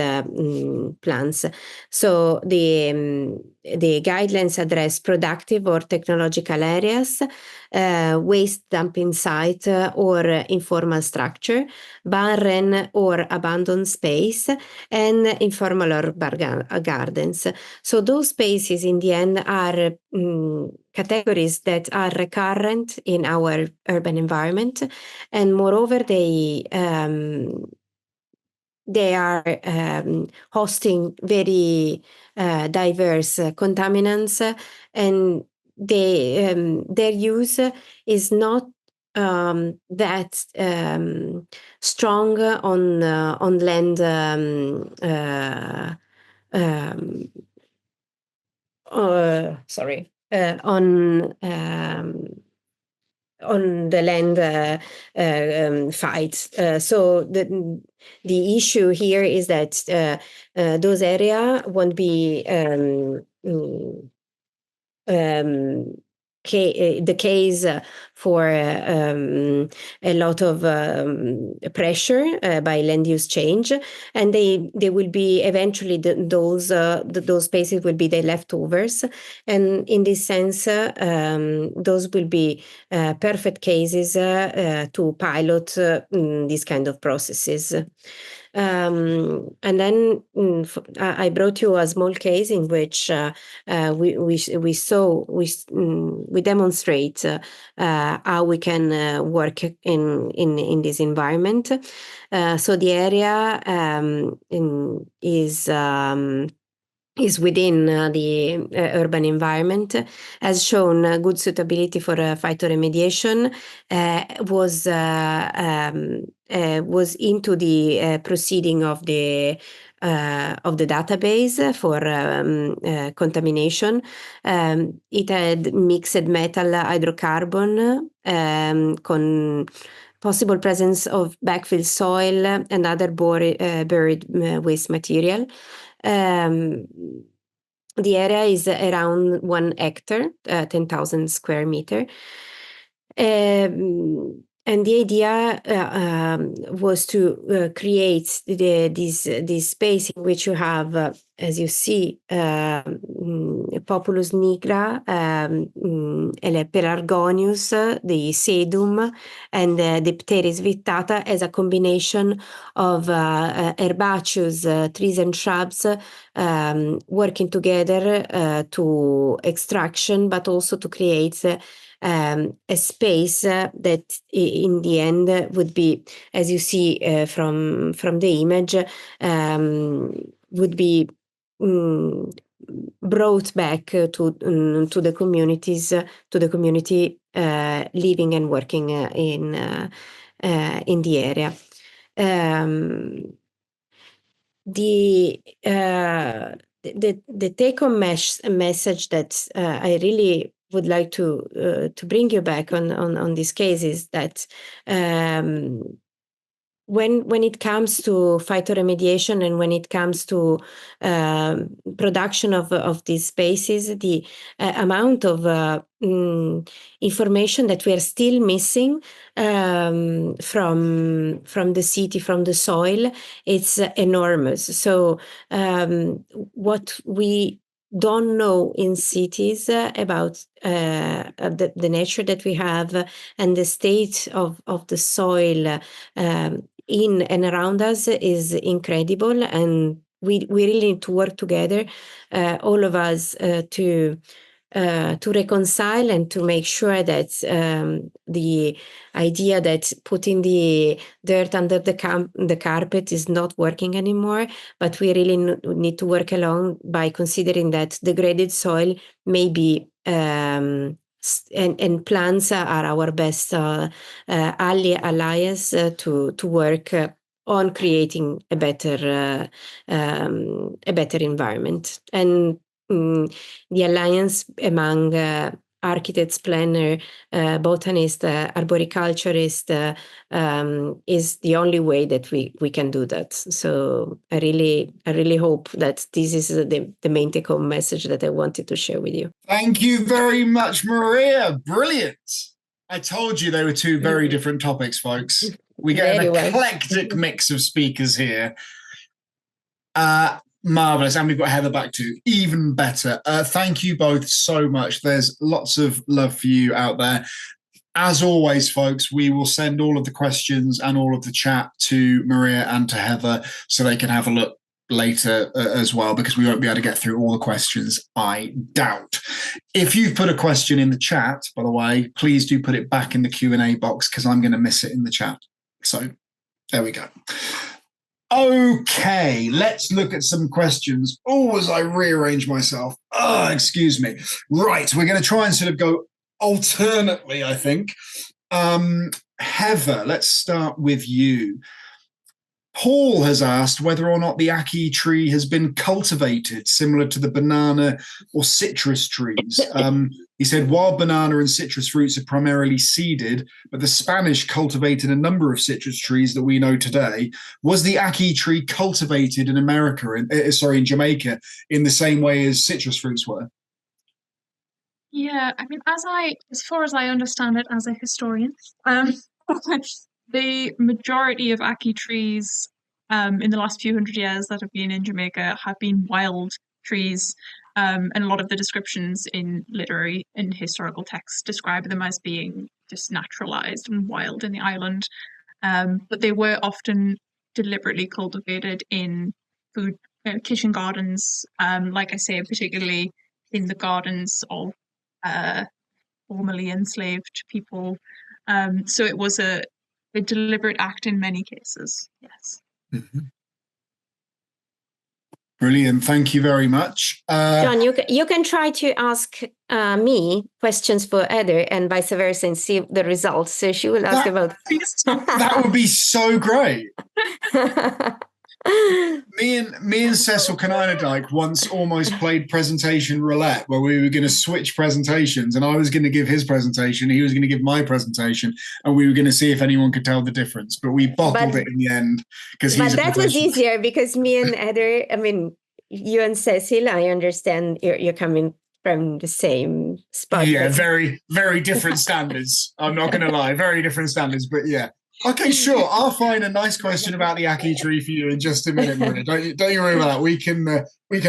plants. So the guidelines address productive or technological areas, waste dumping site or informal structure, barren or abandoned space, and informal urban gardens. So those spaces in the end are categories that are recurrent in our urban environment, and moreover they they are hosting very diverse contaminants, and their use is not that strong on land sorry on the land fights. So the issue here is that those area won't be the case for a lot of pressure by land use change, and they will be eventually those spaces will be the leftovers, and in this sense those will be perfect cases to pilot these kind of processes. And then I brought you a small case in which we demonstrate how we can work in this environment. So the area is within the urban environment, has shown good suitability for phytoremediation, was into the proceeding of the database for contamination. It had mixed metal hydrocarbon con possible presence of backfill soil and other buried waste material. The area is around 1 hectare, 10,000 square meter. And the idea was to create this space in which you have, as you see, Populus nigra, Pelargonius, the sedum, and Dipteris vittata as a combination of herbaceous trees and shrubs working together to extraction, but also to create a space that in the end would be, as you see from the image, would be brought back to the communities, to the community living and working in the area. The take-home message that I really would like to bring you back on this case is that when it comes to phytoremediation and when it comes to production of these spaces, the amount of information that we are still missing from the city, from the soil, it's enormous. So what we don't know in cities about the nature that we have and the state of the soil in and around us is incredible, and we really need to work together, all of us, to reconcile and to make sure that the idea that putting the dirt under the carpet is not working anymore, but we really need to work along by considering that degraded soil may be and plants are our best allies to work on creating a better environment. And the alliance among architects, planner, botanist, arboriculturist is the only way that we can do that. So I really hope that this is the main take-home message that I wanted to share with you. Thank you very much, Maria. Brilliant. I told you they were two very different topics, folks. We get an eclectic mix of speakers here. Marvelous. And we've got Heather back too. Even better. Thank you both so much. There's lots of love for you out there. As always, folks, we will send all of the questions and all of the chat to Maria and to Heather so they can have a look later as well, because we won't be able to get through all the questions, I doubt. If you've put a question in the chat, by the way, please do put it back in the Q&A box, because I'm going to miss it in the chat. So there we go. Okay, let's look at some questions. Oh, as I rearrange myself. Oh, excuse me. Right, we're going to try and sort of go alternately, I think. Heather, let's start with you. Paul has asked whether or not the ackee tree has been cultivated, similar to the banana or citrus trees. He said wild banana and citrus fruits are primarily seeded, but the Spanish cultivated a number of citrus trees that we know today. Was the ackee tree cultivated in America, in Jamaica, in the same way as citrus fruits were? Yeah, I mean, as far as I understand it as a historian, the majority of ackee trees in the last few hundred years that have been in Jamaica have been wild trees. And a lot of the descriptions in literary and historical texts describe them as being just naturalized and wild in the island. But they were often deliberately cultivated in food kitchen gardens, like I say, particularly in the gardens of formerly enslaved people. So it was a deliberate act in many cases. Yes. Mm-hmm. Brilliant. Thank you very much. John, you can try to ask me questions for Heather and vice versa and see the results. So she will ask about... That would be so great. Me and Cecil Kanina once almost played presentation roulette, where we were going to switch presentations, and I was going to give his presentation, he was going to give my presentation, and we were going to see if anyone could tell the difference. But we bottled it in the end because he's. But that was easier because me and Heather, I mean, you and Cecil, I understand you're coming from the same spot. Yeah, very, very different standards. I'm not going to lie, very different standards. But yeah. Okay, sure. I'll find a nice question about the ackee tree for you in just a minute, Maria. Don't you worry about that. We can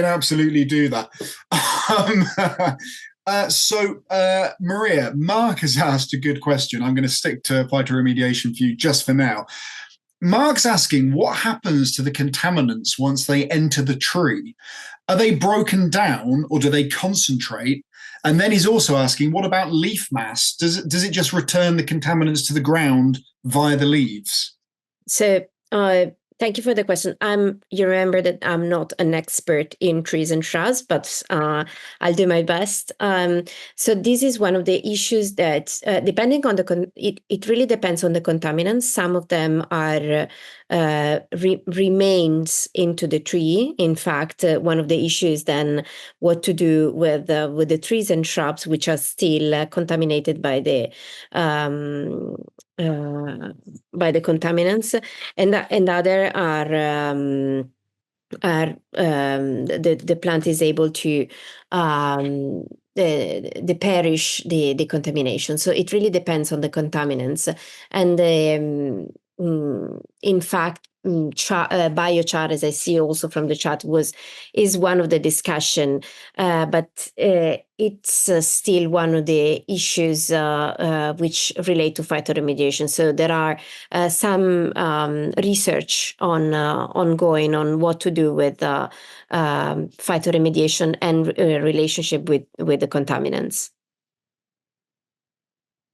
absolutely do that. Maria, Mark has asked a good question. I'm going to stick to phytoremediation for you just for now. Mark's asking, what happens to the contaminants once they enter the tree? Are they broken down or do they concentrate? And then he's also asking, what about leaf mass? Does it just return the contaminants to the ground via the leaves? So thank you for the question. You remember that I'm not an expert in trees and shrubs, but I'll do my best. So this is one of the issues that, depending on it really depends on the contaminants. Some of them are remains into the tree. In fact, one of the issues then what to do with the trees and shrubs which are still contaminated by the contaminants, and other are the plant is able to perish the contamination. So it really depends on the contaminants, and in fact, biochar, as I see also from the chat, is one of the discussion, but it's still one of the issues which relate to phytoremediation. So there are some research ongoing on what to do with phytoremediation and relationship with the contaminants.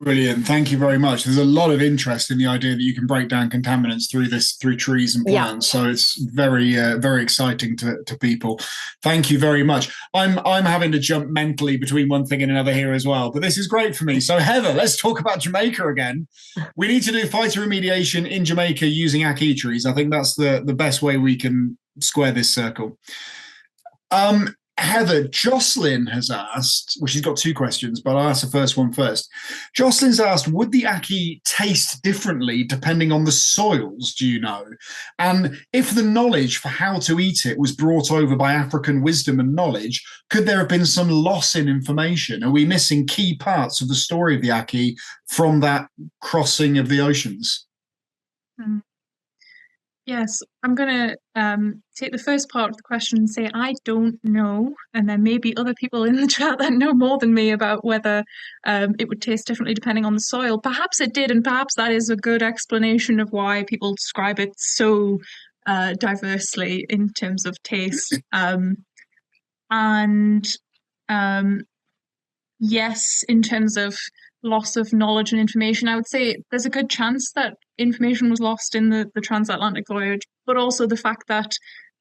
Brilliant. Thank you very much. There's a lot of interest in the idea that you can break down contaminants through trees and plants. Yeah. So it's very, very exciting to people. Thank you very much. I'm having to jump mentally between one thing and another here as well, but this is great for me. So Heather, let's talk about Jamaica again. We need to do phytoremediation in Jamaica using ackee trees. I think that's the best way we can square this circle. Heather, Jocelyn has asked, well, she's got two questions, but I'll ask the first one first. Jocelyn's asked, would the ackee taste differently depending on the soils, do you know? And if the knowledge for how to eat it was brought over by African wisdom and knowledge, could there have been some loss in information? Are we missing key parts of the story of the ackee from that crossing of the oceans? Yes, I'm going to take the first part of the question and say I don't know, and there may be other people in the chat that know more than me about whether it would taste differently depending on the soil. Perhaps it did, and perhaps that is a good explanation of why people describe it so diversely in terms of taste. Yes, in terms of loss of knowledge and information, I would say there's a good chance that information was lost in the transatlantic voyage, but also the fact that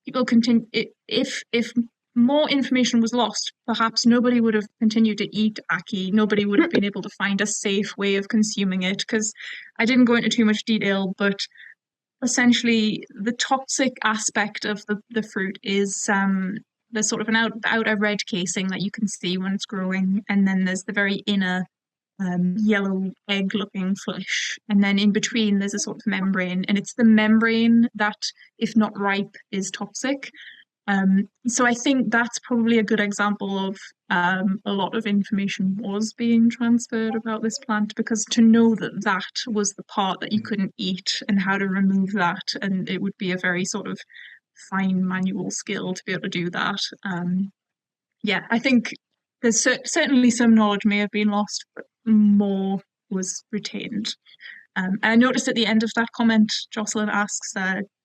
people continue, if more information was lost, perhaps nobody would have continued to eat ackee. Nobody would have been able to find a safe way of consuming it, because I didn't go into too much detail, but essentially the toxic aspect of the fruit is there's sort of an outer red casing that you can see when it's growing, and then there's the very inner yellow egg-looking flesh, and then in between there's a sort of membrane, and it's the membrane that, if not ripe, is toxic. So I think that's probably a good example of a lot of information was being transferred about this plant, because to know that that was the part that you couldn't eat and how to remove that, and it would be a very sort of fine manual skill to be able to do that. Yeah, I think there's certainly some knowledge may have been lost, but more was retained. I noticed at the end of that comment, Jocelyn asks,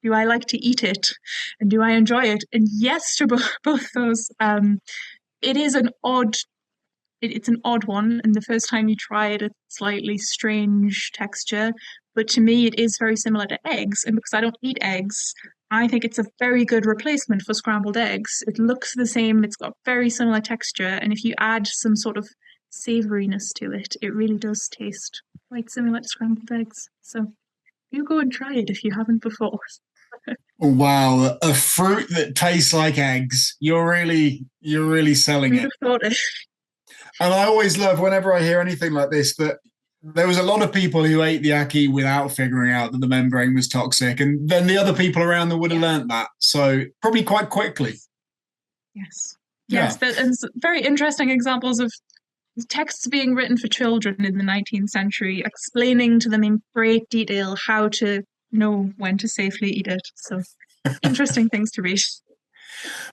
do I like to eat it and do I enjoy it? And yes to both those. It is an odd, it's an odd one. And the first time you try it, it's slightly strange texture. But to me, it is very similar to eggs. And because I don't eat eggs, I think it's a very good replacement for scrambled eggs. It looks the same. It's got very similar texture. And if you add some sort of savouriness to it, it really does taste quite similar to scrambled eggs. So you go and try it if you haven't before. Wow, a fruit that tastes like eggs. You're really selling it. Thought it. And I always love, whenever I hear anything like this, that there was a lot of people who ate the ackee without figuring out that the membrane was toxic, and then the other people around them would have learnt that. So probably quite quickly. Yes. Yes, there's very interesting examples of texts being written for children in the 19th century, explaining to them in great detail how to know when to safely eat it. So interesting things to read.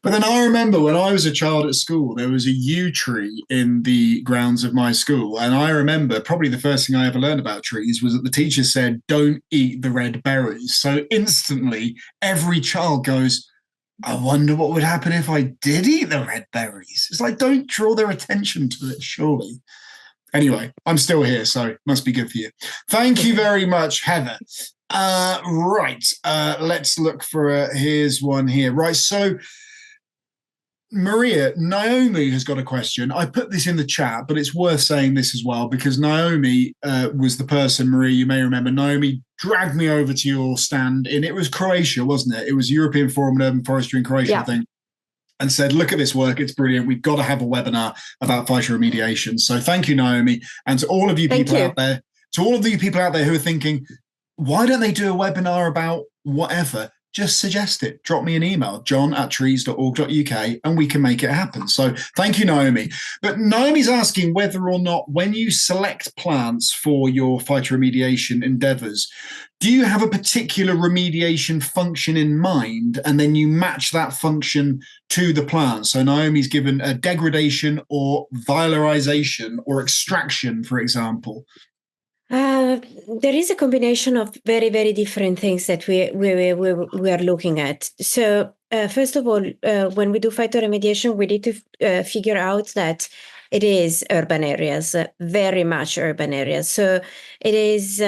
But then I remember when I was a child at school, there was a yew tree in the grounds of my school. And I remember probably the first thing I ever learned about trees was that the teacher said, don't eat the red berries. So instantly every child goes, I wonder what would happen if I did eat the red berries. It's like, don't draw their attention to it, surely. Anyway, I'm still here, so must be good for you. Thank you very much, Heather. Right, let's look for here's one here. Right, so Maria, Naomi has got a question. I put this in the chat, but it's worth saying this as well, because Naomi was the person, Maria, you may remember, Naomi dragged me over to your stand it was Croatia, wasn't it? It was European Forum on Urban Forestry in Croatia, I think, and said, look at this work, it's brilliant. We've got to have a webinar about phytoremediation. So thank you, Naomi. And to all of you people out there, who are thinking, why don't they do a webinar about whatever? Just suggest it. Drop me an email, john@trees.org.uk, and we can make it happen. So thank you, Naomi. But Naomi's asking whether or not, when you select plants for your phytoremediation endeavors, do you have a particular remediation function in mind, and then you match that function to the plant? So Naomi's given a degradation or valorization or extraction, for example. There is a combination of very, very different things that we are looking at. So first of all, when we do phytoremediation, we need to figure out that it is urban areas, very much urban areas. So it is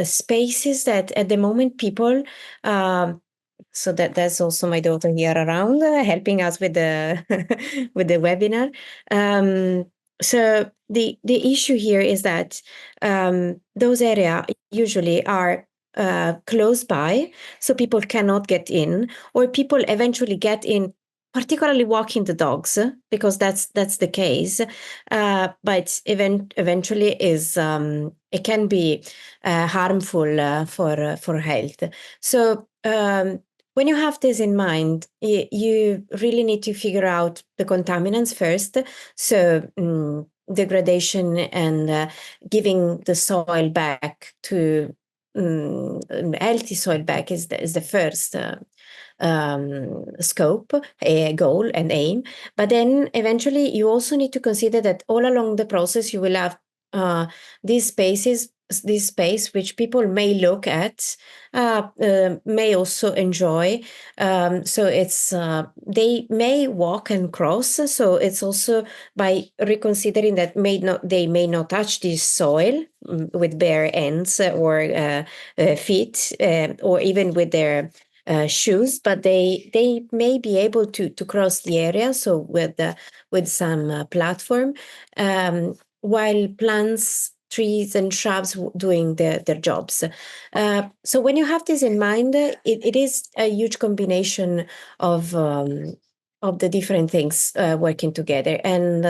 spaces that at the moment people, so that's also my daughter here around helping us with the with the webinar. So the issue here is that those areas usually are close by, so people cannot get in, or people eventually get in, particularly walking the dogs, because that's the case. But eventually is it can be harmful for health. So when you have this in mind, you really need to figure out the contaminants first. So degradation and giving the soil back to healthy soil back is the first scope, goal and aim. But then eventually you also need to consider that all along the process you will have this space which people may look at, may also enjoy. So it's they may walk and cross. So it's also by reconsidering that they may not touch this soil with bare hands or feet, or even with their shoes, but they may be able to cross the area, so with some platform, while plants, trees, and shrubs doing their jobs. So when you have this in mind, it is a huge combination of the different things working together, and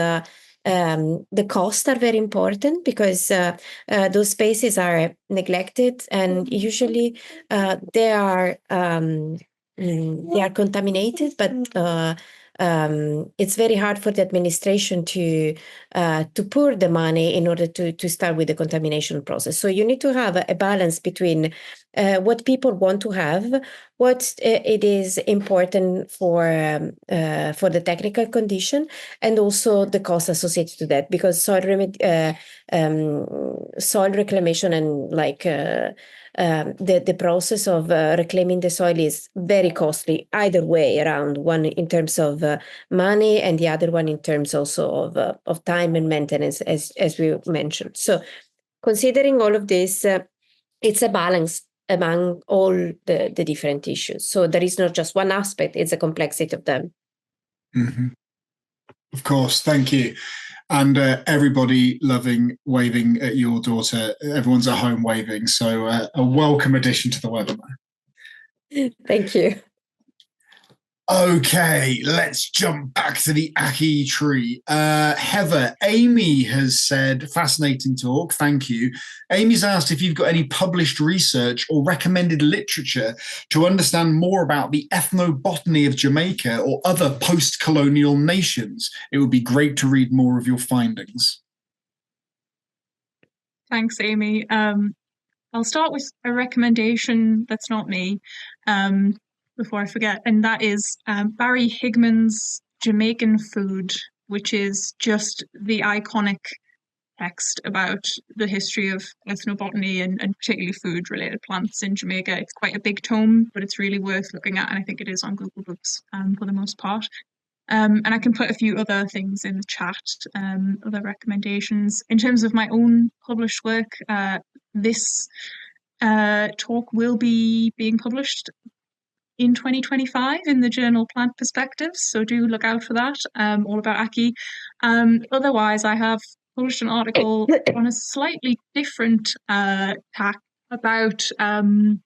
the costs are very important because those spaces are neglected, and usually they are contaminated, but it's very hard for the administration to pour the money in order to start with the contamination process. So you need to have a balance between what people want to have, what it is important for the technical condition, and also the cost associated to that, because soil reclamation and the process of reclaiming the soil is very costly either way around, one in terms of money and the other one in terms also of time and maintenance, as we mentioned. So considering all of this, it's a balance among all the different issues. So there is not just one aspect, it's a complexity of them. Mm-hmm. Of course, thank you. And everybody waving at your daughter. Everyone's at home waving. So a welcome addition to the webinar. Thank you. Okay, let's jump back to the ackee tree. Heather, Amy has said, fascinating talk, thank you. Amy's asked if you've got any published research or recommended literature to understand more about the ethnobotany of Jamaica or other post-colonial nations. It would be great to read more of your findings. Thanks, Amy. I'll start with a recommendation that's not me. Before I forget, and that is Barry Higman's Jamaican Food, which is just the iconic text about the history of ethnobotany and particularly food-related plants in Jamaica. It's quite a big tome, but it's really worth looking at, and I think it is on Google Books for the most part. And I can put a few other things in the chat, other recommendations. In terms of my own published work, this talk will be being published in 2025 in the journal Plant Perspectives, so do look out for that, all about ackee. Otherwise, I have published an article on a slightly different tack about the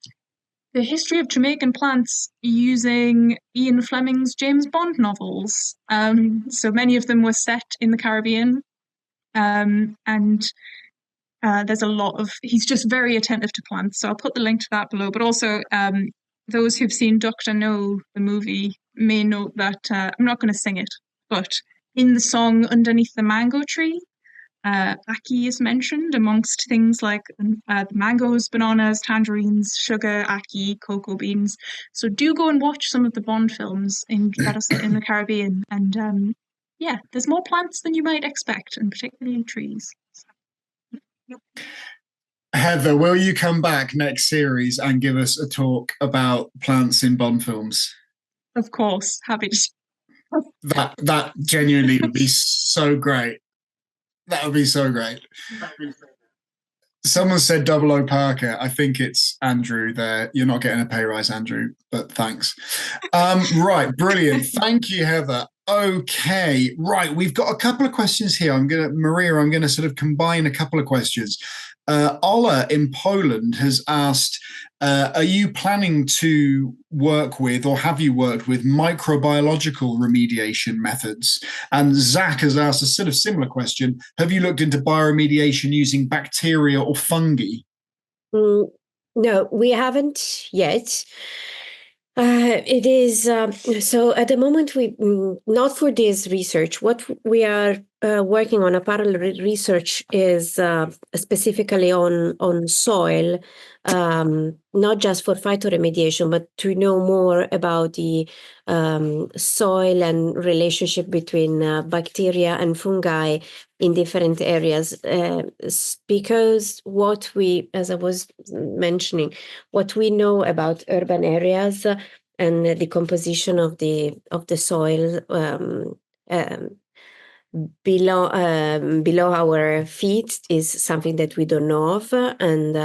history of Jamaican plants using Ian Fleming's James Bond novels. So many of them were set in the Caribbean, and there's a lot of, he's just very attentive to plants, so I'll put the link to that below, but also those who've seen Dr. No, the movie, may note that, I'm not going to sing it, but in the song Underneath the Mango Tree, ackee is mentioned amongst things like mangoes, bananas, tangerines, sugar, ackee, cocoa beans. So do go and watch some of the Bond films that are set in the Caribbean. And yeah, there's more plants than you might expect, and particularly trees. Heather, will you come back next series and give us a talk about plants in Bond films? Of course, happy to. That genuinely would be so great. That would be so great. Someone said 00 Parker. I think it's Andrew there. You're not getting a pay rise, Andrew, but thanks. Right, brilliant. Thank you, Heather. Okay, right. We've got a couple of questions here. Maria, I'm going to sort of combine a couple of questions. Ola in Poland has asked, are you planning to work with, or have you worked with, microbiological remediation methods? And Zach has asked a sort of similar question. Have you looked into bioremediation using bacteria or fungi? No, we haven't yet. It is so at the moment we not for this research. What we are working on, a parallel research, is specifically on soil, not just for phytoremediation, but to know more about the soil and relationship between bacteria and fungi in different areas, because what we, as I was mentioning, what we know about urban areas and the composition of the soil below our feet is something that we don't know of, and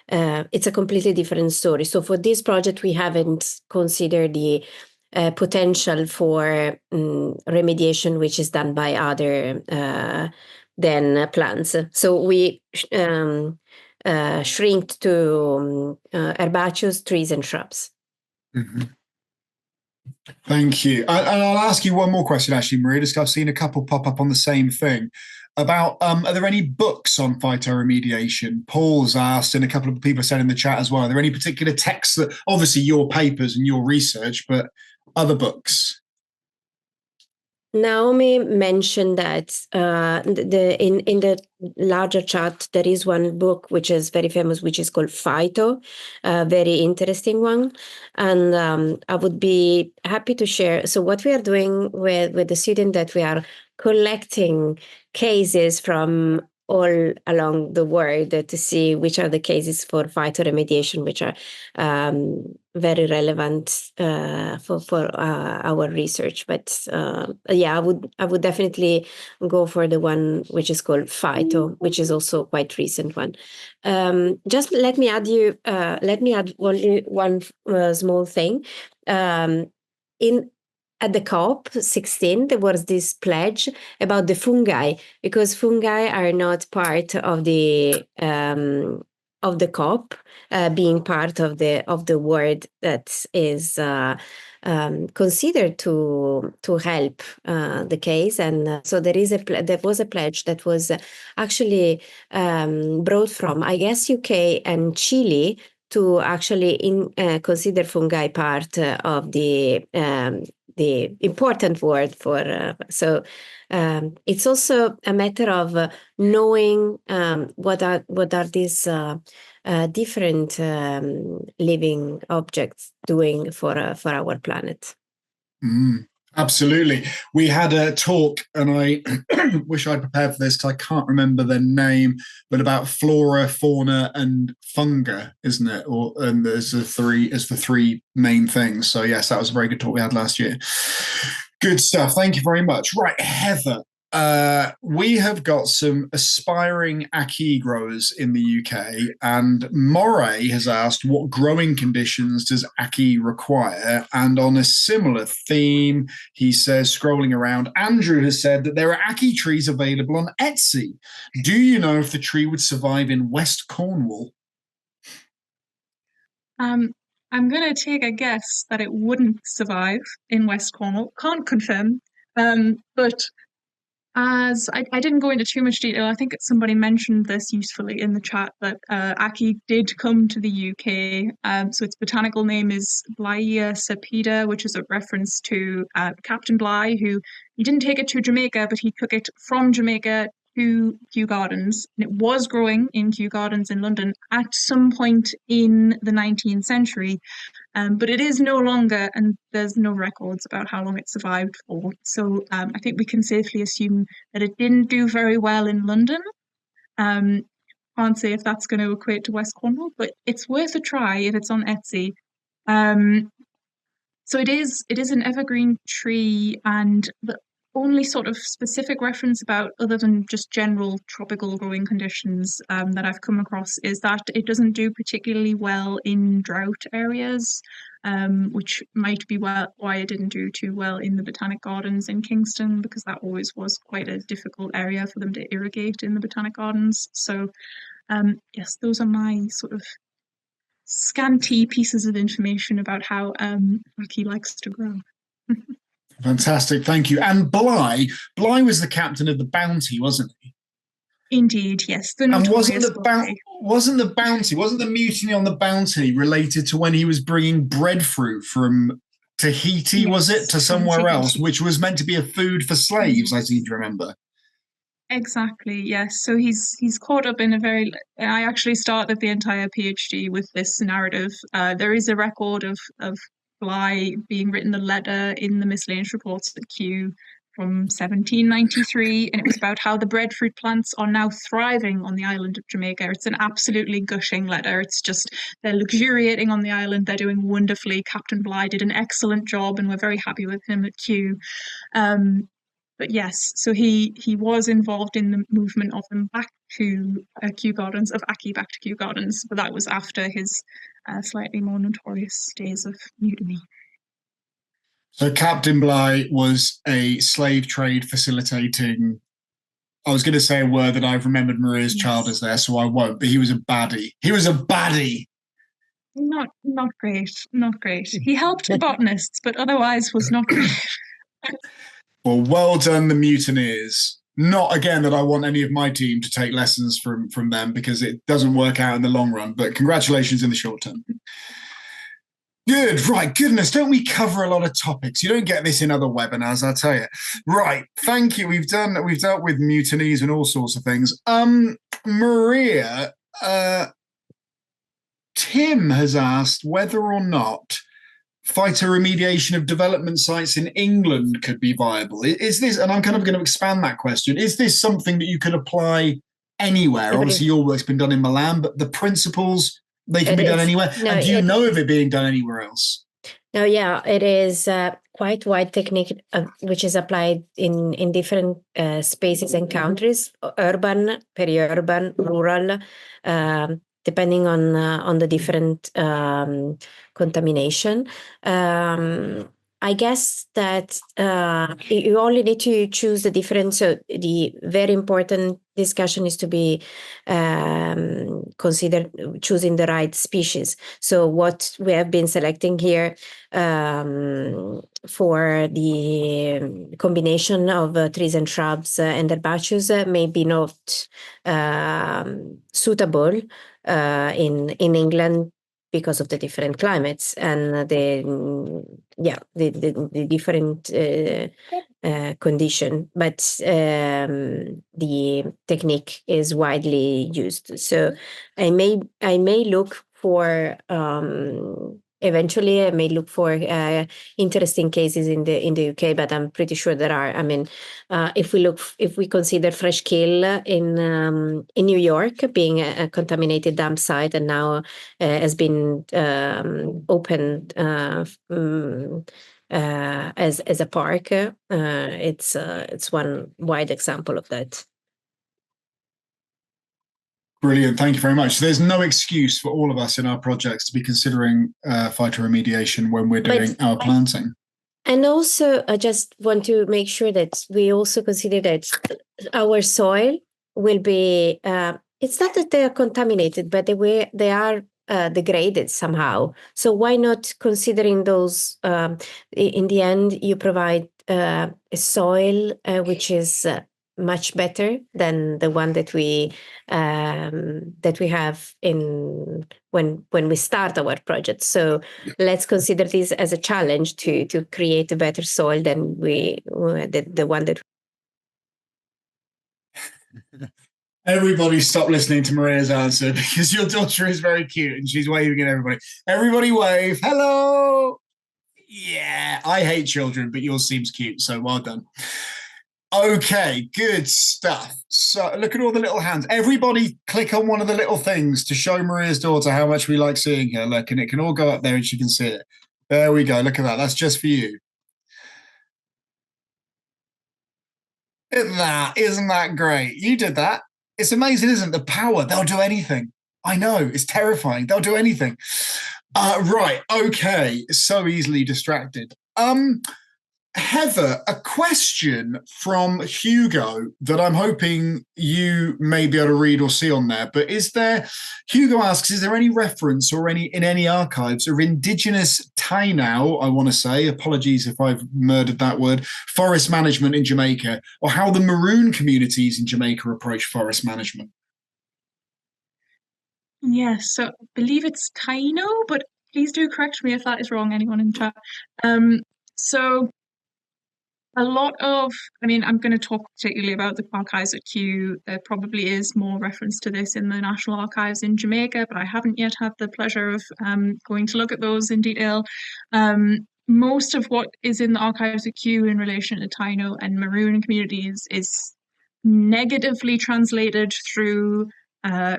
it's a completely different story. So for this project, we haven't considered the potential for remediation, which is done by other than plants. So we shrinked to herbaceous, trees, and shrubs. Mm-hmm. Thank you. And I'll ask you one more question, actually, Maria, just 'cause I've seen a couple pop up on the same thing about, are there any books on phytoremediation? Paul's asked, and a couple of people said in the chat as well, are there any particular texts that, obviously your papers and your research, but other books? Naomi mentioned that in the larger chat there is one book which is very famous, which is called Phyto, a very interesting one, and I would be happy to share. So what we are doing with the student, that we are collecting cases from all along the world to see which are the cases for phytoremediation, which are very relevant for our research. But yeah, I would definitely go for the one which is called Phyto, which is also quite recent one. Just let me add only one small thing. At the COP16, there was this pledge about the fungi, because fungi are not part of the COP, being part of the world that is considered to help the case. And so there was a pledge that was actually brought from, I guess, UK and Chile, to actually consider fungi part of the important word for so it's also a matter of knowing what are these different living objects doing for our planet. Absolutely. We had a talk, and I wish I'd prepared for this because I can't remember the name, but about flora, fauna, and funga, isn't it? And there's the three main things. So yes, that was a very good talk we had last year. Good stuff. Thank you very much. Right, Heather. We have got some aspiring ackee growers in the UK, and Moray has asked, what growing conditions does ackee require? And on a similar theme, he says, scrolling around, Andrew has said that there are ackee trees available on Etsy. Do you know if the tree would survive in West Cornwall? I'm going to take a guess that it wouldn't survive in West Cornwall. Can't confirm, but as I didn't go into too much detail, I think somebody mentioned this usefully in the chat, that ackee did come to the UK. So its botanical name is Blya sapida, which is a reference to Captain Bligh, who he didn't take it to Jamaica, but he took it from Jamaica to Kew Gardens. And it was growing in Kew Gardens in London at some point in the 19th century. But it is no longer, and there's no records about how long it survived for. So I think we can safely assume that it didn't do very well in London. Can't say if that's going to equate to West Cornwall, but it's worth a try if it's on Etsy. So it is an evergreen tree, and the only sort of specific reference about, other than just general tropical growing conditions that I've come across, is that it doesn't do particularly well in drought areas, which might be why it didn't do too well in the Botanic Gardens in Kingston, because that always was quite a difficult area for them to irrigate in the Botanic Gardens. So yes, those are my sort of scanty pieces of information about how ackee likes to grow. Fantastic, thank you. And Bligh was the captain of the Bounty, wasn't he? Indeed, yes. And wasn't the mutiny on the Bounty related to when he was bringing breadfruit from Tahiti, yes, was it, to somewhere else, which was meant to be a food for slaves, I seem to remember. Exactly, yes. So he's caught up in a very... I actually started the entire PhD with this narrative. There is a record of Bligh being written a letter in the miscellaneous reports at Kew from 1793, and it was about how the breadfruit plants are now thriving on the island of Jamaica. It's an absolutely gushing letter. It's just, they're luxuriating on the island. They're doing wonderfully. Captain Bligh did an excellent job, and we're very happy with him at Kew. but yes, so he was involved in the movement of them back to Kew Gardens, of ackee back to Kew Gardens, but that was after his slightly more notorious days of mutiny. So Captain Bligh was a slave trade facilitating. I was going to say a word that I've remembered Maria's child as there, so I won't. But he was a baddie. He was a baddie. Not great. Not great. He helped the botanists, but otherwise was not great. Well done, the mutineers. Not again that I want any of my team to take lessons from them, because it doesn't work out in the long run. But congratulations in the short term. Good, right, goodness, don't we cover a lot of topics? You don't get this in other webinars, I'll tell you. Right, thank you. We've dealt with mutinies and all sorts of things. Maria, Tim has asked whether or not phytoremediation of development sites in England could be viable. Is this, and I'm kind of going to expand that question, is this something that you could apply anywhere? Obviously, your work's been done in Milan, but the principles, they can be done anywhere. No, and do you know of it being done anywhere else? No, yeah, it is quite wide technique, which is applied in different spaces and countries, urban, peri-urban, rural, depending on the different contamination. I guess that you only need to choose the different. So the very important discussion is to be considered choosing the right species. So what we have been selecting here for the combination of trees and shrubs and herbaceous may be not suitable in England, because of the different climates and the different condition, but the technique is widely used. So I may look for eventually I may look for interesting cases in the UK, but I'm pretty sure there are. I mean, if we consider Fresh Kill in New York being a contaminated dump site, and now has been opened as a park, it's one wide example of that. Brilliant. Thank you very much. So there's no excuse for all of us in our projects to be considering phytoremediation when we're doing our planting. And also, I just want to make sure that we also consider that our soil will be, it's not that they are contaminated, but they are degraded somehow. So why not considering those, in the end, you provide a soil which is much better than the one that we have in when we start our project. So let's consider this as a challenge to create a better soil than the one that. Everybody stop listening to Maria's answer, because your daughter is very cute and she's waving at everybody. Everybody wave. Hello. Yeah, I hate children, but yours seems cute, so well done. Okay, good stuff. So look at all the little hands. Everybody click on one of the little things to show Maria's daughter how much we like seeing her. Look, and it can all go up there and she can see it. There we go. Look at that. That's just for you. Look at that. Isn't that great? You did that. It's amazing, isn't it? The power. They'll do anything. I know. It's terrifying. They'll do anything. Right. Okay. So easily distracted. Heather, a question from Hugo that I'm hoping you may be able to read or see on there. But Hugo asks, is there any reference or in any archives of indigenous tainau, I want to say, apologies if I've murdered that word, forest management in Jamaica, or how the maroon communities in Jamaica approach forest management? Yes, so I believe it's tainau, but please do correct me if that is wrong, anyone in chat. So a lot of, I'm going to talk particularly about the archives at Kew. There probably is more reference to this in the National Archives in Jamaica, but I haven't yet had the pleasure of going to look at those in detail. Most of what is in the archives at Kew in relation to tainau and maroon communities is negatively translated through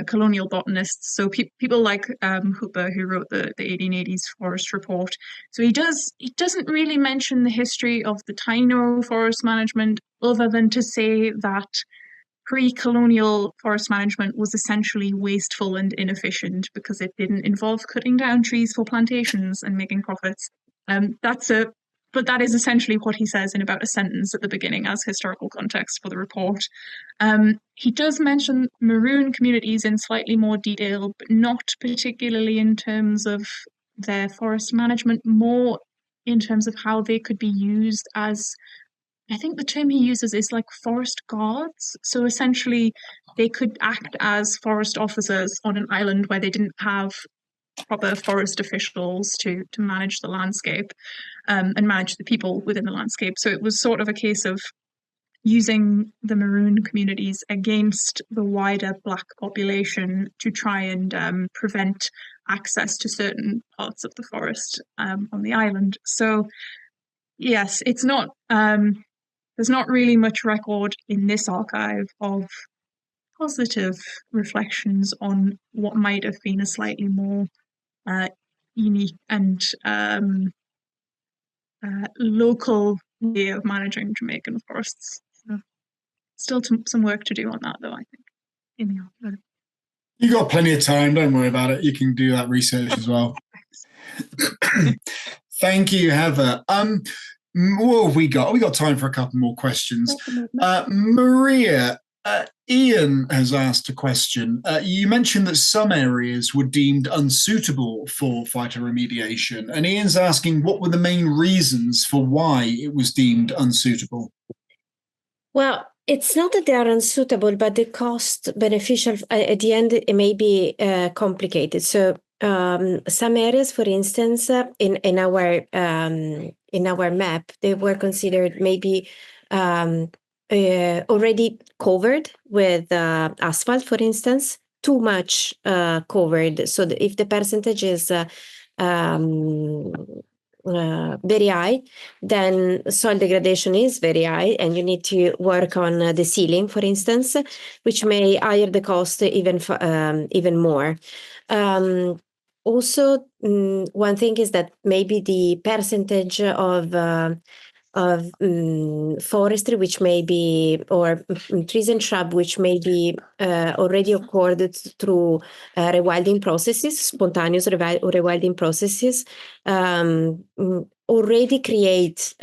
colonial botanists, so people like Hooper, who wrote the 1880s forest report. So he doesn't really mention the history of the tainau forest management other than to say that pre-colonial forest management was essentially wasteful and inefficient because it didn't involve cutting down trees for plantations and making profits. But that is essentially what he says in about a sentence at the beginning as historical context for the report. He does mention maroon communities in slightly more detail, but not particularly in terms of their forest management, more in terms of how they could be used as, I think the term he uses is like forest guards. So essentially, they could act as forest officers on an island where they didn't have proper forest officials to manage the landscape and manage the people within the landscape. So it was sort of a case of using the maroon communities against the wider Black population to try and prevent access to certain parts of the forest on the island. So yes, it's not. There's not really much record in this archive of positive reflections on what might have been a slightly more unique and local way of managing Jamaican forests. So still some work to do on that, though, I think, in the archive. You got plenty of time. Don't worry about it. You can do that research as well. Thank you, Heather. What have we got? We got time for a couple more questions. Maria, Ian has asked a question. You mentioned that some areas were deemed unsuitable for phytoremediation, and Ian's asking what were the main reasons for why it was deemed unsuitable? Well, it's not that they are unsuitable, but the cost beneficial at the end, it may be complicated. So some areas, for instance, in our map, they were considered maybe already covered with asphalt, for instance, too much covered. So if the percentage is very high, then soil degradation is very high, and you need to work on the sealing, for instance, which may higher the cost even more. Also, one thing is that maybe the percentage of forestry which may be, or trees and shrub which may be already occurred through rewilding processes, spontaneous rewilding processes, already create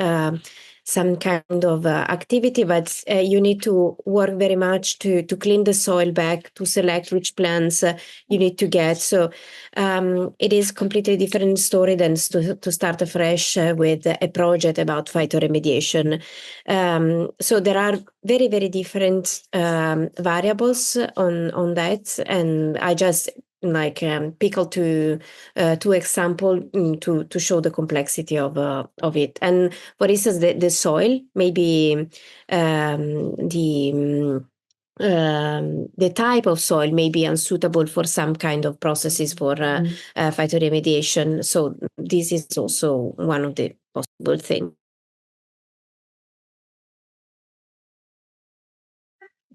some kind of activity, but you need to work very much to clean the soil back, to select which plants you need to get. So it is completely different story than to start afresh with a project about phytoremediation. So there are very, very different variables on that, and I just pick two example to show the complexity of it. And for instance, the soil, maybe the type of soil may be unsuitable for some kind of processes for phytoremediation. So this is also one of the possible things.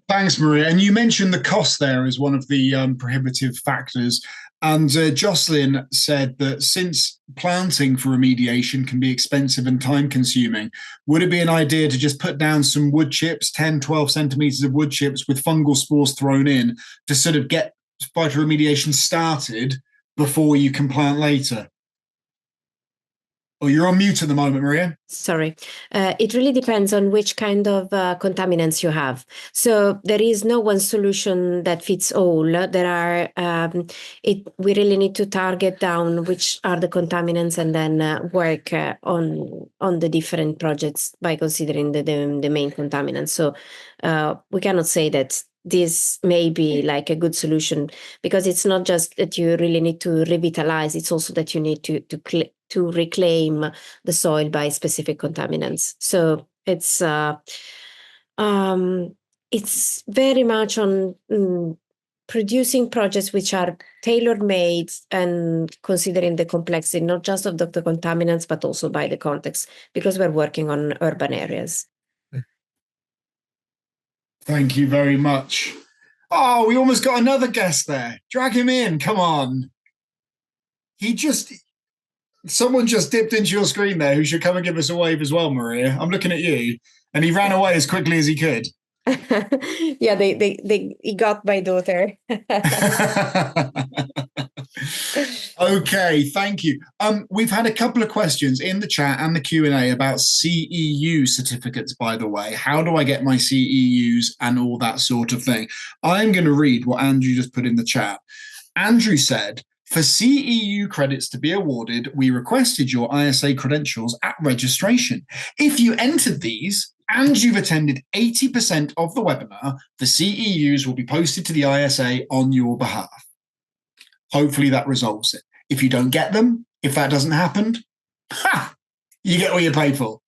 Thanks, Maria. And you mentioned the cost there as one of the prohibitive factors. And Jocelyn said that since planting for remediation can be expensive and time consuming, would it be an idea to just put down some wood chips, 10, 12 centimeters of wood chips with fungal spores thrown in to sort of get phytoremediation started before you can plant later? Oh, you're on mute at the moment, Maria. Sorry. It really depends on which kind of contaminants you have. So there is no one solution that fits all. There are, we really need to target down which are the contaminants and then work on the different projects by considering the main contaminants. So we cannot say that this may be like a good solution, because it's not just that you really need to revitalize, it's also that you need to reclaim the soil by specific contaminants. So it's very much on producing projects which are tailor-made and considering the complexity, not just of the contaminants, but also by the context, because we're working on urban areas. Thank you very much. Oh, we almost got another guest there. Drag him in. Come on. Someone just dipped into your screen there who should come and give us a wave as well, Maria. I'm looking at you. And he ran away as quickly as he could. Yeah, he got my daughter. Okay, thank you. We've had a couple of questions in the chat and the Q&A about CEU certificates, by the way. How do I get my CEUs and all that sort of thing? I'm going to read what Andrew just put in the chat. Andrew said, for CEU credits to be awarded, we requested your ISA credentials at registration. If you entered these and you've attended 80% of the webinar, the CEUs will be posted to the ISA on your behalf. Hopefully that resolves it. If you don't get them, if that doesn't happen, you get what you paid for.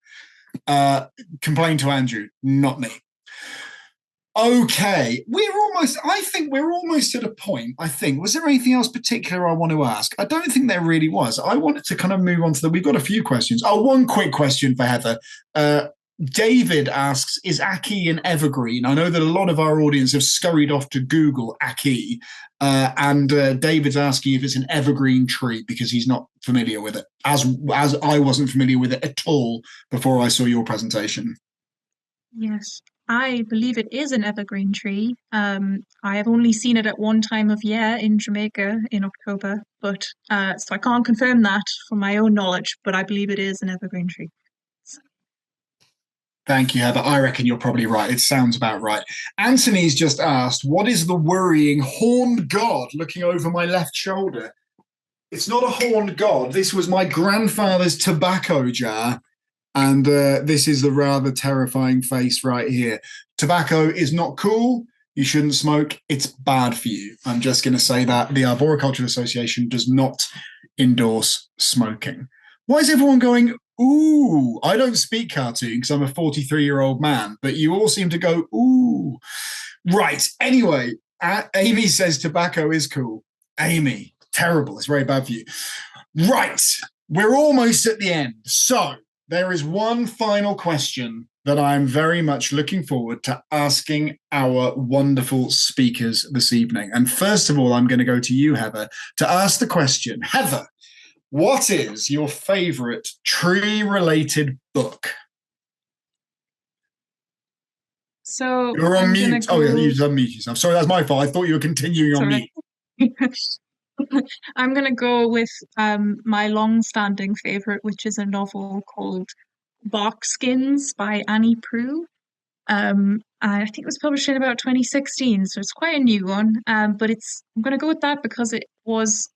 Complain to Andrew, not me. Okay, I think we're almost at a point, was there anything else particular I want to ask? I don't think there really was. I wanted to kind of move on to we've got a few questions. Oh, one quick question for Heather. David asks, is ackee an evergreen? I know that a lot of our audience have scurried off to Google ackee, and David's asking if it's an evergreen tree because he's not familiar with it, as I wasn't familiar with it at all before I saw your presentation. Yes, I believe it is an evergreen tree. I have only seen it at one time of year in Jamaica in October, but so I can't confirm that from my own knowledge, but I believe it is an evergreen tree. Thank you, Heather. I reckon you're probably right. It sounds about right. Anthony's just asked, what is the worrying horned god looking over my left shoulder? It's not a horned god. This was my grandfather's tobacco jar. And this is the rather terrifying face right here. Tobacco is not cool. You shouldn't smoke. It's bad for you. I'm just going to say that the Arboricultural Association does not endorse smoking. Why is everyone going, ooh? I don't speak cartoon because I'm a 43-year-old man, but you all seem to go, ooh. Right. Anyway, Amy says tobacco is cool. Amy, terrible. It's very bad for you. Right. We're almost at the end. So there is one final question that I'm very much looking forward to asking our wonderful speakers this evening. And first of all, I'm going to go to you, Heather, to ask the question. Heather, what is your favorite tree-related book? So you're on mute. Oh, yeah, you've unmuted yourself. Sorry, that's my fault. I thought you were continuing on mute. I'm going to go with my long-standing favorite, which is a novel called Bark Skins by Annie Proulx. I think it was published in about 2016, so it's quite a new one. But I'm going to go with that because it was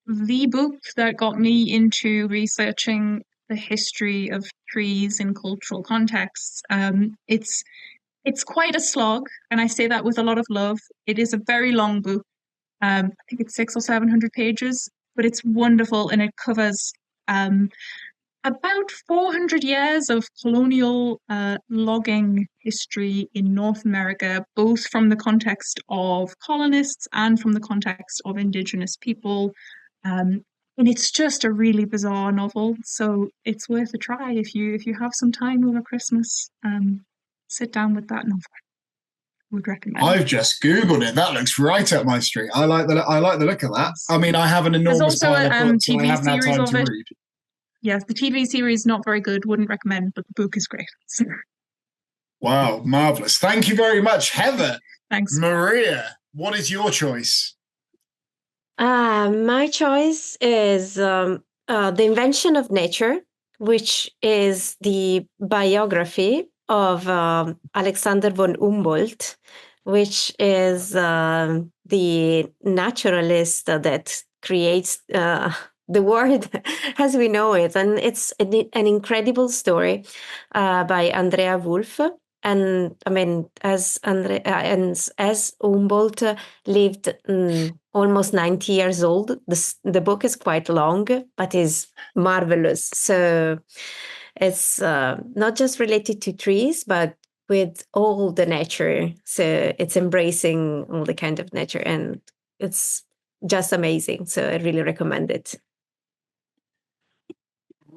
the book that got me into researching the history of trees in cultural contexts. It's quite a slog, and I say that with a lot of love. It is a very long book. I think it's 600 or 700 pages, but it's wonderful, and it covers about 400 years of colonial logging history in North America, both from the context of colonists and from the context of indigenous people. And it's just a really bizarre novel, so it's worth a try if you have some time over Christmas. Sit down with that novel. Would recommend. I've just Googled it. That looks right up my street. I like the look of that. I mean, I have an enormous pile of books, and I haven't had time to read. Yes, the TV series is not very good. Wouldn't recommend, but the book is great. Wow, marvelous! Thank you very much, Heather. Thanks, Maria. What is your choice? My choice is The Invention of Nature, which is the biography of Alexander von Humboldt, which is the naturalist that creates the world as we know it. And it's an incredible story by Andrea Wolf. And I mean, as Humboldt lived almost 90 years old, the book is quite long, but is marvelous. So it's not just related to trees, but with all the nature. So it's embracing all the kind of nature, and it's just amazing. So I really recommend it.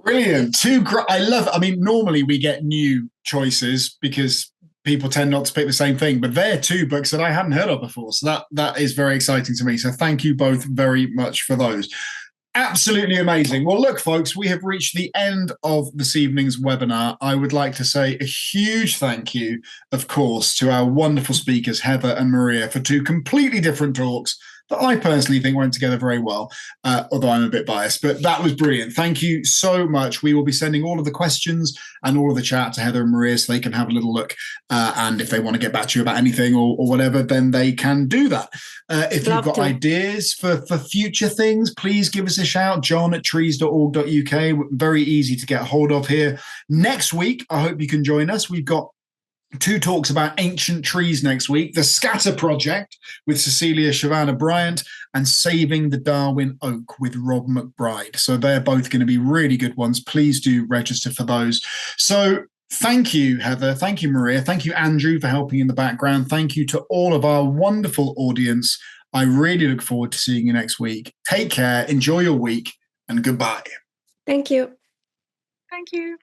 Brilliant. I mean, normally we get new choices because people tend not to pick the same thing, but they're two books that I hadn't heard of before. So that is very exciting to me. So thank you both very much for those. Absolutely amazing. Well, look, folks, we have reached the end of this evening's webinar. I would like to say a huge thank you, of course, to our wonderful speakers, Heather and Maria, for two completely different talks that I personally think went together very well, although I'm a bit biased, but that was brilliant. Thank you so much. We will be sending all of the questions and all of the chat to Heather and Maria so they can have a little look. And if they want to get back to you about anything or whatever, then they can do that. If you've got ideas for future things, please give us a shout. john@trees.org.uk. Very easy to get hold of here. Next week, I hope you can join us. We've got two talks about ancient trees next week: the Scatter Project with Cecilia Shavana Bryant and Saving the Darwin Oak with Rob McBride. So they're both going to be really good ones. Please do register for those. So thank you, Heather. Thank you, Maria. Thank you, Andrew, for helping in the background. Thank you to all of our wonderful audience. I really look forward to seeing you next week. Take care, enjoy your week, and goodbye. Thank you. Thank you.